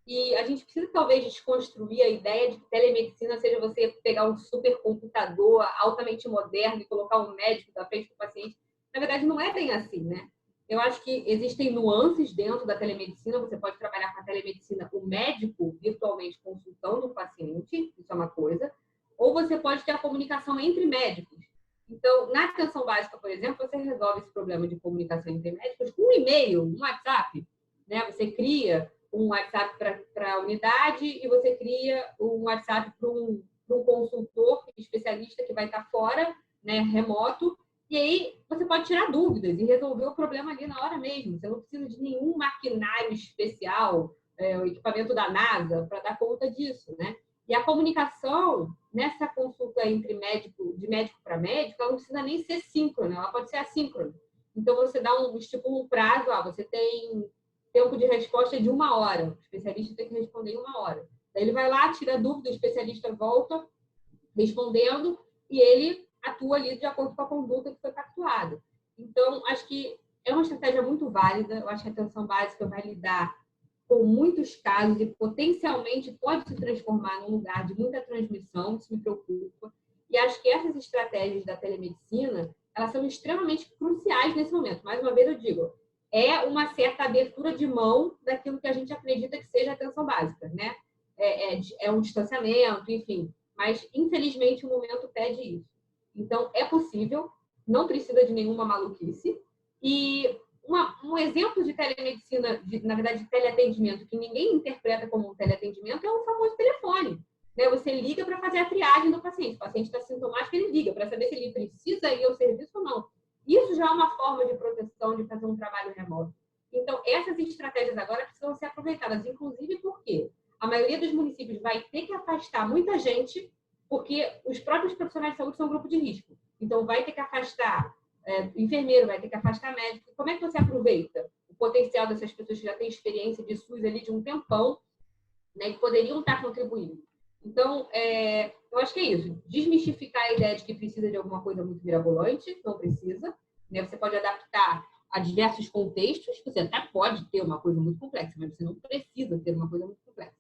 E a gente precisa, talvez, desconstruir a ideia de que telemedicina seja você pegar um supercomputador altamente moderno e colocar um médico da frente do paciente. Na verdade, não é bem assim, né? Eu acho que existem nuances dentro da telemedicina. Você pode trabalhar com a telemedicina, o médico virtualmente consultando o paciente, isso é uma coisa. Ou você pode ter a comunicação entre médicos. Então, na atenção básica, por exemplo, você resolve esse problema de comunicação entre médicos com um e-mail, um WhatsApp, né? Você cria um WhatsApp para a unidade e você cria um WhatsApp para um consultor especialista que vai estar fora, né, remoto, e aí você pode tirar dúvidas e resolver o problema ali na hora mesmo. Você não precisa de nenhum maquinário especial, o equipamento da NASA, para dar conta disso, né? E a comunicação nessa consulta entre médico, de médico para médico, ela não precisa nem ser síncrona, ela pode ser assíncrona. Então, você dá estipula um prazo, você tem tempo de resposta de 1 hora. O especialista tem que responder em 1 hora. Daí ele vai lá, tira a dúvida, o especialista volta respondendo e ele atua ali de acordo com a conduta que foi pactuada. Então, acho que é uma estratégia muito válida. Eu acho que a atenção básica vai lidar com muitos casos e potencialmente pode se transformar num lugar de muita transmissão, isso me preocupa. E acho que essas estratégias da telemedicina, elas são extremamente cruciais nesse momento. Mais uma vez eu digo, é uma certa abertura de mão daquilo que a gente acredita que seja a atenção básica, né? É um distanciamento, enfim. Mas, infelizmente, o momento pede isso. Então, é possível, não precisa de nenhuma maluquice. E um exemplo de telemedicina, na verdade, de teleatendimento, que ninguém interpreta como um teleatendimento, é o famoso telefone. Né? Você liga para fazer a triagem do paciente. O paciente está sintomático, ele liga para saber se ele precisa ir ao serviço ou não. Isso já é uma forma de proteção, de fazer um trabalho remoto. Então, essas estratégias agora precisam ser aproveitadas, inclusive porque a maioria dos municípios vai ter que afastar muita gente, porque os próprios profissionais de saúde são um grupo de risco. Então, vai ter que afastar enfermeiro, vai ter que afastar médico. Como é que você aproveita o potencial dessas pessoas que já têm experiência de SUS ali de um tempão, né, que poderiam estar contribuindo? Então, eu acho que é isso. Desmistificar a ideia de que precisa de alguma coisa muito mirabolante, não precisa. Né? Você pode adaptar a diversos contextos. Você até pode ter uma coisa muito complexa, mas você não precisa ter uma coisa muito complexa.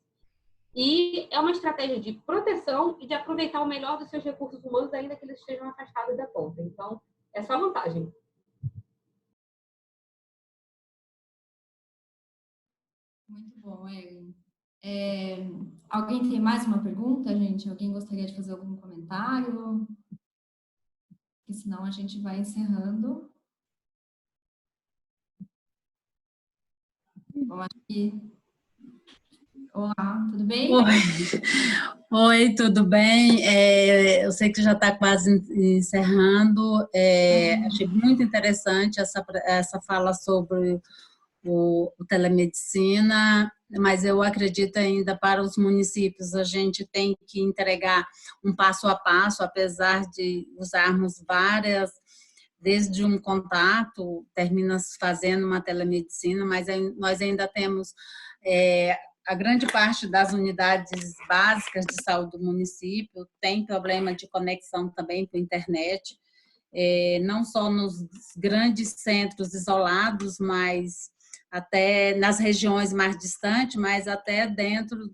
E é uma estratégia de proteção e de aproveitar o melhor dos seus recursos humanos, ainda que eles estejam afastados da ponta. Então, é só vantagem. Muito bom, Ellen. Alguém tem mais uma pergunta, gente? Alguém gostaria de fazer algum comentário? Porque senão a gente vai encerrando. Bom, acho que... Olá, tudo bem? Oi, tudo bem? Eu sei que já está quase encerrando. Achei muito interessante essa fala sobre o telemedicina, mas eu acredito ainda para os municípios a gente tem que entregar um passo a passo, apesar de usarmos várias, desde um contato, termina fazendo uma telemedicina, mas nós ainda temos a grande parte das unidades básicas de saúde do município tem problema de conexão também com a internet, não só nos grandes centros isolados, mas até nas regiões mais distantes, mas até dentro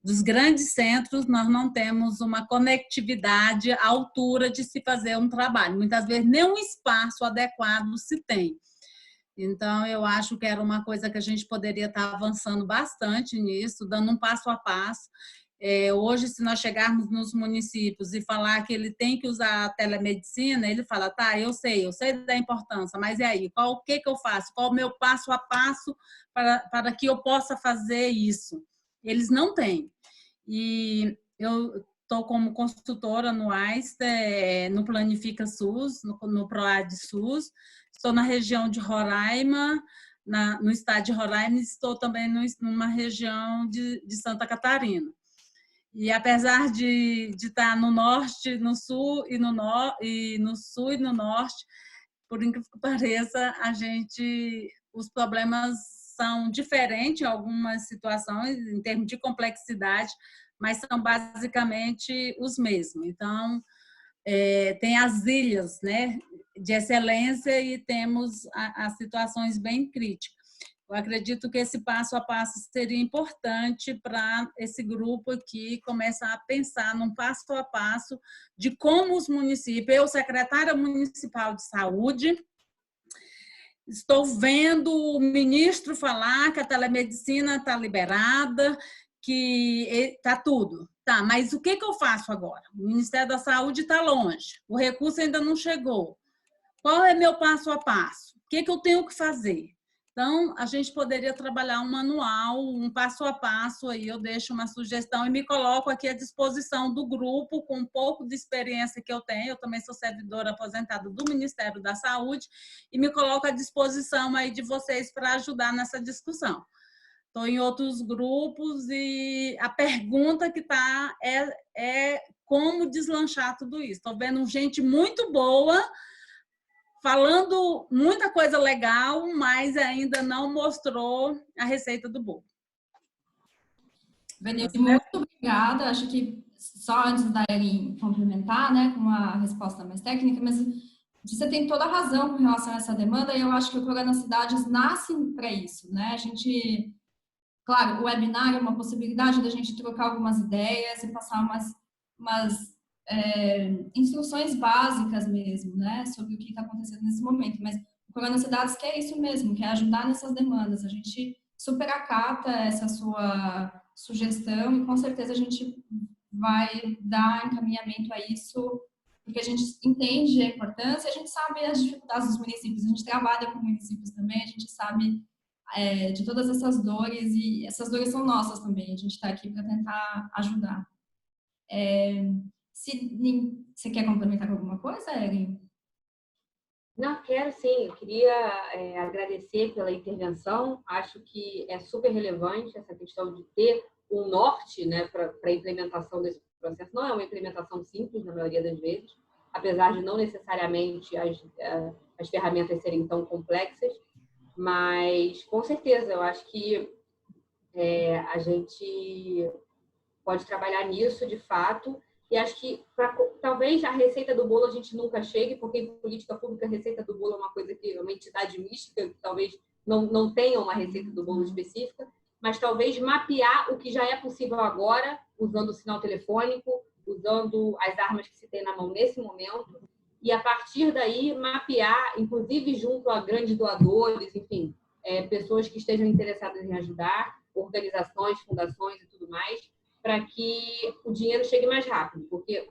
dos grandes centros, nós não temos uma conectividade à altura de se fazer um trabalho. Muitas vezes, nem um espaço adequado se tem. Então, eu acho que era uma coisa que a gente poderia estar avançando bastante nisso, dando um passo a passo. Hoje, se nós chegarmos nos municípios e falar que ele tem que usar a telemedicina, ele fala, tá, eu sei da importância, mas e aí? O que eu faço? Qual o meu passo a passo para que eu possa fazer isso? Eles não têm. E eu estou como consultora no AIST, no Planifica SUS, no PROAD SUS, estou na região de Roraima, no estado de Roraima, e estou também numa região de Santa Catarina. E apesar de estar no norte, no sul e no sul e no norte, por incrível que pareça, os problemas são diferentes em algumas situações, em termos de complexidade, mas são basicamente os mesmos. Então, tem as ilhas, né, de excelência e temos as situações bem críticas. Eu acredito que esse passo a passo seria importante para esse grupo aqui começar a pensar num passo a passo de como os municípios, eu, secretária municipal de saúde, estou vendo o ministro falar que a telemedicina está liberada, que está tudo. Tá, mas o que eu faço agora? O Ministério da Saúde está longe, o recurso ainda não chegou. Qual é meu passo a passo? O que eu tenho que fazer? Então, a gente poderia trabalhar um manual, um passo a passo, aí eu deixo uma sugestão e me coloco aqui à disposição do grupo, com um pouco de experiência que eu tenho. Eu também sou servidora aposentada do Ministério da Saúde e me coloco à disposição aí de vocês para ajudar nessa discussão. Estou em outros grupos e a pergunta que está é como deslanchar tudo isso. Estou vendo gente muito boa, falando muita coisa legal, mas ainda não mostrou a receita do bolo. Vanilde, muito obrigada. Acho que só antes da Erin complementar, né, com uma resposta mais técnica, mas você tem toda a razão com relação a essa demanda e eu acho que o Programa Cidades nasce para isso, né? A gente, claro, o webinar é uma possibilidade da gente trocar algumas ideias e passar umas instruções básicas mesmo, né, sobre o que está acontecendo nesse momento, mas o Programa Cidades quer isso mesmo, quer ajudar nessas demandas. A gente super acata essa sua sugestão e com certeza a gente vai dar encaminhamento a isso, porque a gente entende a importância, a gente sabe as dificuldades dos municípios, a gente trabalha com municípios também, a gente sabe de todas essas dores e essas dores são nossas também, a gente está aqui para tentar ajudar. Você quer complementar com alguma coisa, Erin? Não, quero sim. Eu queria agradecer pela intervenção. Acho que é super relevante essa questão de ter um norte, né, para a implementação desse processo. Não é uma implementação simples, na maioria das vezes, apesar de não necessariamente as ferramentas serem tão complexas, mas, com certeza, eu acho que a gente pode trabalhar nisso, de fato. E acho que talvez a receita do bolo a gente nunca chegue, porque em política pública a receita do bolo é uma coisa que é uma entidade mística, que talvez não tenha uma receita do bolo específica, mas talvez mapear o que já é possível agora, usando o sinal telefônico, usando as armas que se tem na mão nesse momento, e a partir daí mapear, inclusive junto a grandes doadores, enfim, pessoas que estejam interessadas em ajudar, organizações, fundações e tudo mais, para que o dinheiro chegue mais rápido, porque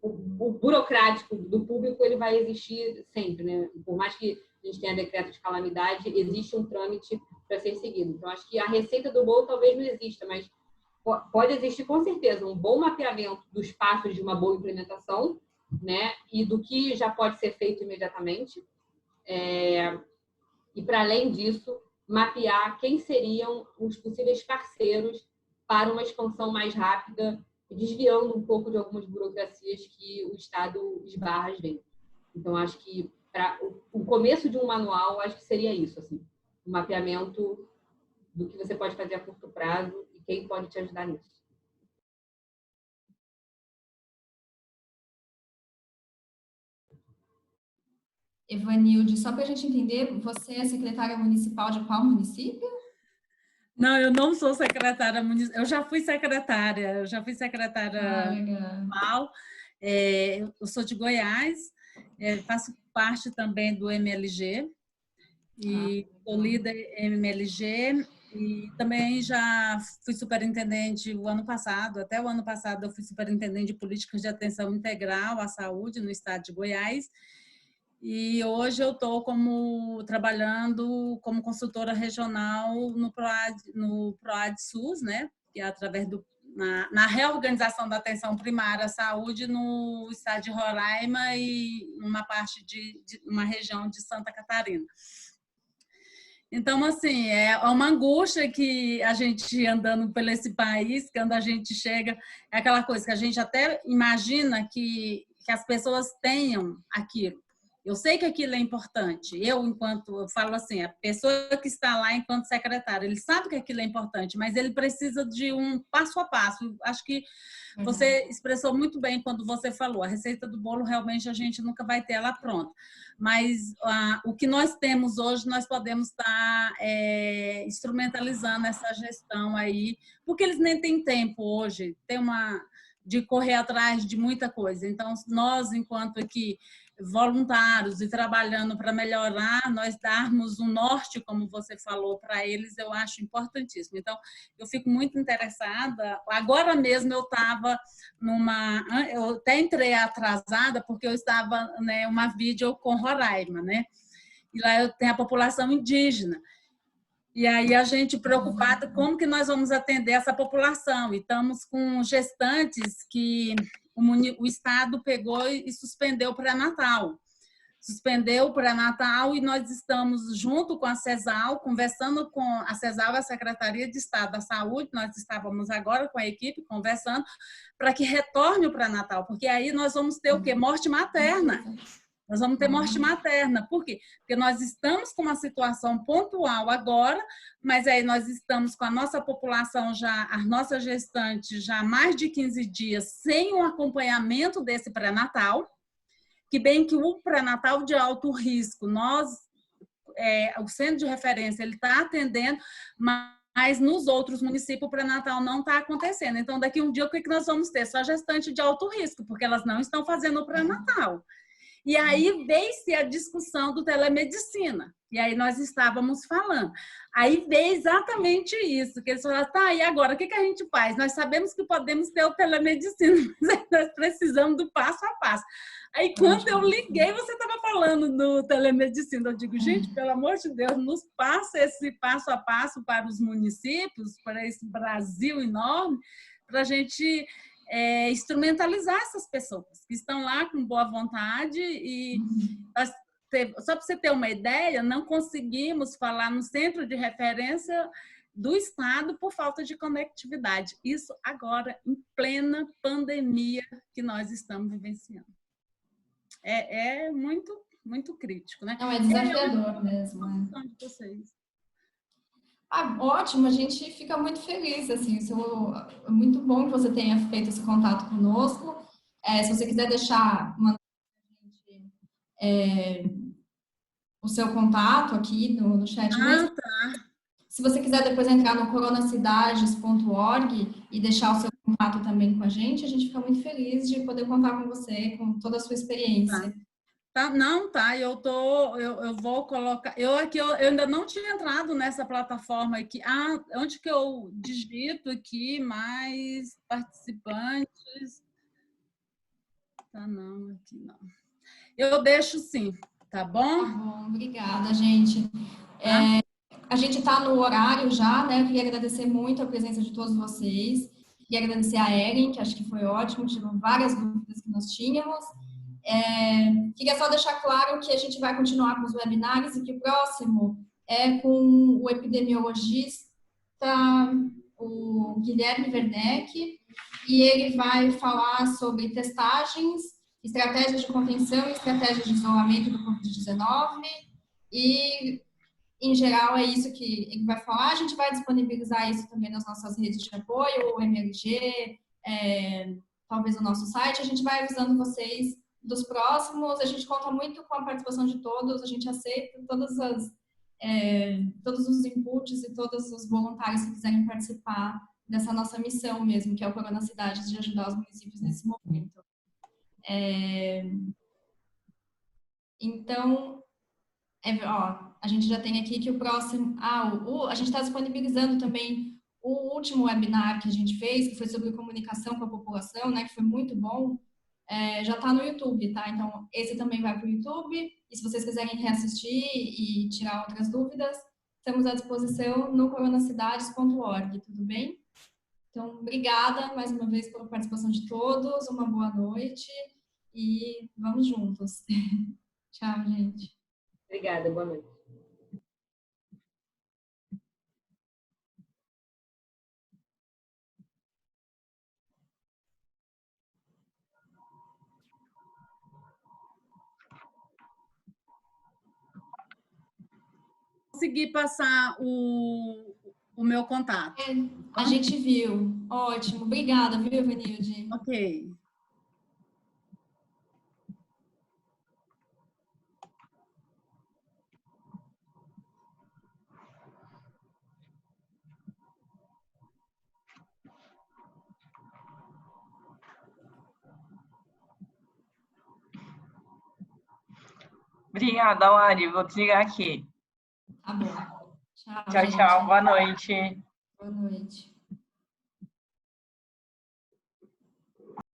o burocrático do público ele vai existir sempre, né? Por mais que a gente tenha decreto de calamidade, existe um trâmite para ser seguido. Então, acho que a receita do bolo talvez não exista, mas pode existir com certeza um bom mapeamento dos passos de uma boa implementação, né? E do que já pode ser feito imediatamente. E, para além disso, mapear quem seriam os possíveis parceiros para uma expansão mais rápida, desviando um pouco de algumas burocracias que o Estado esbarra às vezes. Então, acho que para o começo de um manual, acho que seria isso, assim, um mapeamento do que você pode fazer a curto prazo e quem pode te ajudar nisso. Evanilde, só para a gente entender, você é secretária municipal de qual município? Não, eu não sou secretária municipal. Eu já fui secretária municipal. Eu sou de Goiás, faço parte também do MLG, e sou líder MLG, E também já fui superintendente o ano passado, até o ano passado eu fui superintendente de políticas de atenção integral à saúde no estado de Goiás. E hoje eu estou trabalhando como consultora regional no PROAD SUS, né? Que é através na reorganização da atenção primária à saúde no estado de Roraima e uma parte de uma região de Santa Catarina. Então, assim, é uma angústia que a gente andando por esse país, quando a gente chega, é aquela coisa que a gente até imagina que as pessoas tenham aquilo. Eu sei que aquilo é importante. Eu falo assim, a pessoa que está lá enquanto secretária, ele sabe que aquilo é importante, mas ele precisa de um passo a passo. Acho que você expressou muito bem quando você falou, a receita do bolo realmente a gente nunca vai ter ela pronta. Mas o que nós temos hoje, nós podemos estar instrumentalizando essa gestão aí, porque eles nem têm tempo hoje, de correr atrás de muita coisa. Então, nós, enquanto aqui voluntários e trabalhando para melhorar, nós darmos um norte, como você falou, para eles, eu acho importantíssimo. Então, eu fico muito interessada. Agora mesmo eu até entrei atrasada, porque eu estava uma vídeo com Roraima, né? E lá eu tenho a população indígena. E aí a gente preocupada como que nós vamos atender essa população. E estamos com gestantes que o Estado pegou e suspendeu o pré-natal. Suspendeu o pré-natal e nós estamos junto com a CESAL, conversando com a CESAL, a Secretaria de Estado da Saúde, nós estávamos agora com a equipe conversando para que retorne o pré-natal, porque aí nós vamos ter o quê? Morte materna. Nós vamos ter morte materna. Por quê? Porque nós estamos com uma situação pontual agora, mas aí nós estamos com a nossa população as nossas gestantes já há mais de 15 dias sem um acompanhamento desse pré-natal, que bem que o pré-natal de alto risco, o centro de referência, ele está atendendo, mas nos outros municípios o pré-natal não está acontecendo. Então, daqui um dia, o que nós vamos ter? Só gestante de alto risco, porque elas não estão fazendo o pré-natal. E aí veio-se a discussão do telemedicina. E aí nós estávamos falando. Aí veio exatamente isso, que eles falaram, tá, e agora, o que a gente faz? Nós sabemos que podemos ter o telemedicina, mas nós precisamos do passo a passo. Aí, quando eu liguei, você estava falando do telemedicina. Eu digo, gente, pelo amor de Deus, nos passa esse passo a passo para os municípios, para esse Brasil enorme, para a gente instrumentalizar essas pessoas que estão lá com boa vontade. E só para você ter uma ideia, não conseguimos falar no centro de referência do Estado por falta de conectividade. Isso agora, em plena pandemia que nós estamos vivenciando. É muito, muito crítico, né? Não, é desafiador mesmo. De vocês. Ótimo, a gente fica muito feliz, assim, é muito bom que você tenha feito esse contato conosco. Se você quiser mandar o seu contato aqui no chat mesmo. Tá. Se você quiser depois entrar no coronacidades.org e deixar o seu contato também com a gente fica muito feliz de poder contar com você, com toda a sua experiência. Eu vou colocar. Eu ainda não tinha entrado nessa plataforma aqui. Onde que eu digito aqui mais participantes? Não, aqui não. Eu deixo sim, tá bom? Tá bom, obrigada, gente. A gente está no horário já, né? Eu queria agradecer muito a presença de todos vocês. Queria agradecer a Erin, que acho que foi ótimo, tirou várias dúvidas que nós tínhamos. Queria só deixar claro que a gente vai continuar com os webinários e que o próximo é com o epidemiologista, o Guilherme Werneck, e ele vai falar sobre testagens, estratégias de contenção e estratégias de isolamento do Covid-19 e, em geral, é isso que ele vai falar. A gente vai disponibilizar isso também nas nossas redes de apoio, o MLG, talvez no nosso site. A gente vai avisando vocês dos próximos. A gente conta muito com a participação de todos, a gente aceita todos os inputs e todos os voluntários que quiserem participar dessa nossa missão mesmo, que é o Corona Cidades, de ajudar os municípios nesse momento. Então, ó, a gente já tem aqui que o próximo... a gente está disponibilizando também o último webinar que a gente fez, que foi sobre comunicação com a população, né, que foi muito bom, já está no YouTube, tá? Então, esse também vai para o YouTube, e se vocês quiserem reassistir e tirar outras dúvidas, estamos à disposição no coronacidades.org, tudo bem? Então, obrigada mais uma vez pela participação de todos, uma boa noite e vamos juntos. Tchau, gente. Obrigada, boa noite. Consegui passar o meu contato. A gente viu. Ótimo. Obrigada, viu, Venilde? Ok. Obrigada, Lari. Vou desligar aqui. Tá bom. Tchau, Tchau, gente. tchau. Boa noite. Boa noite.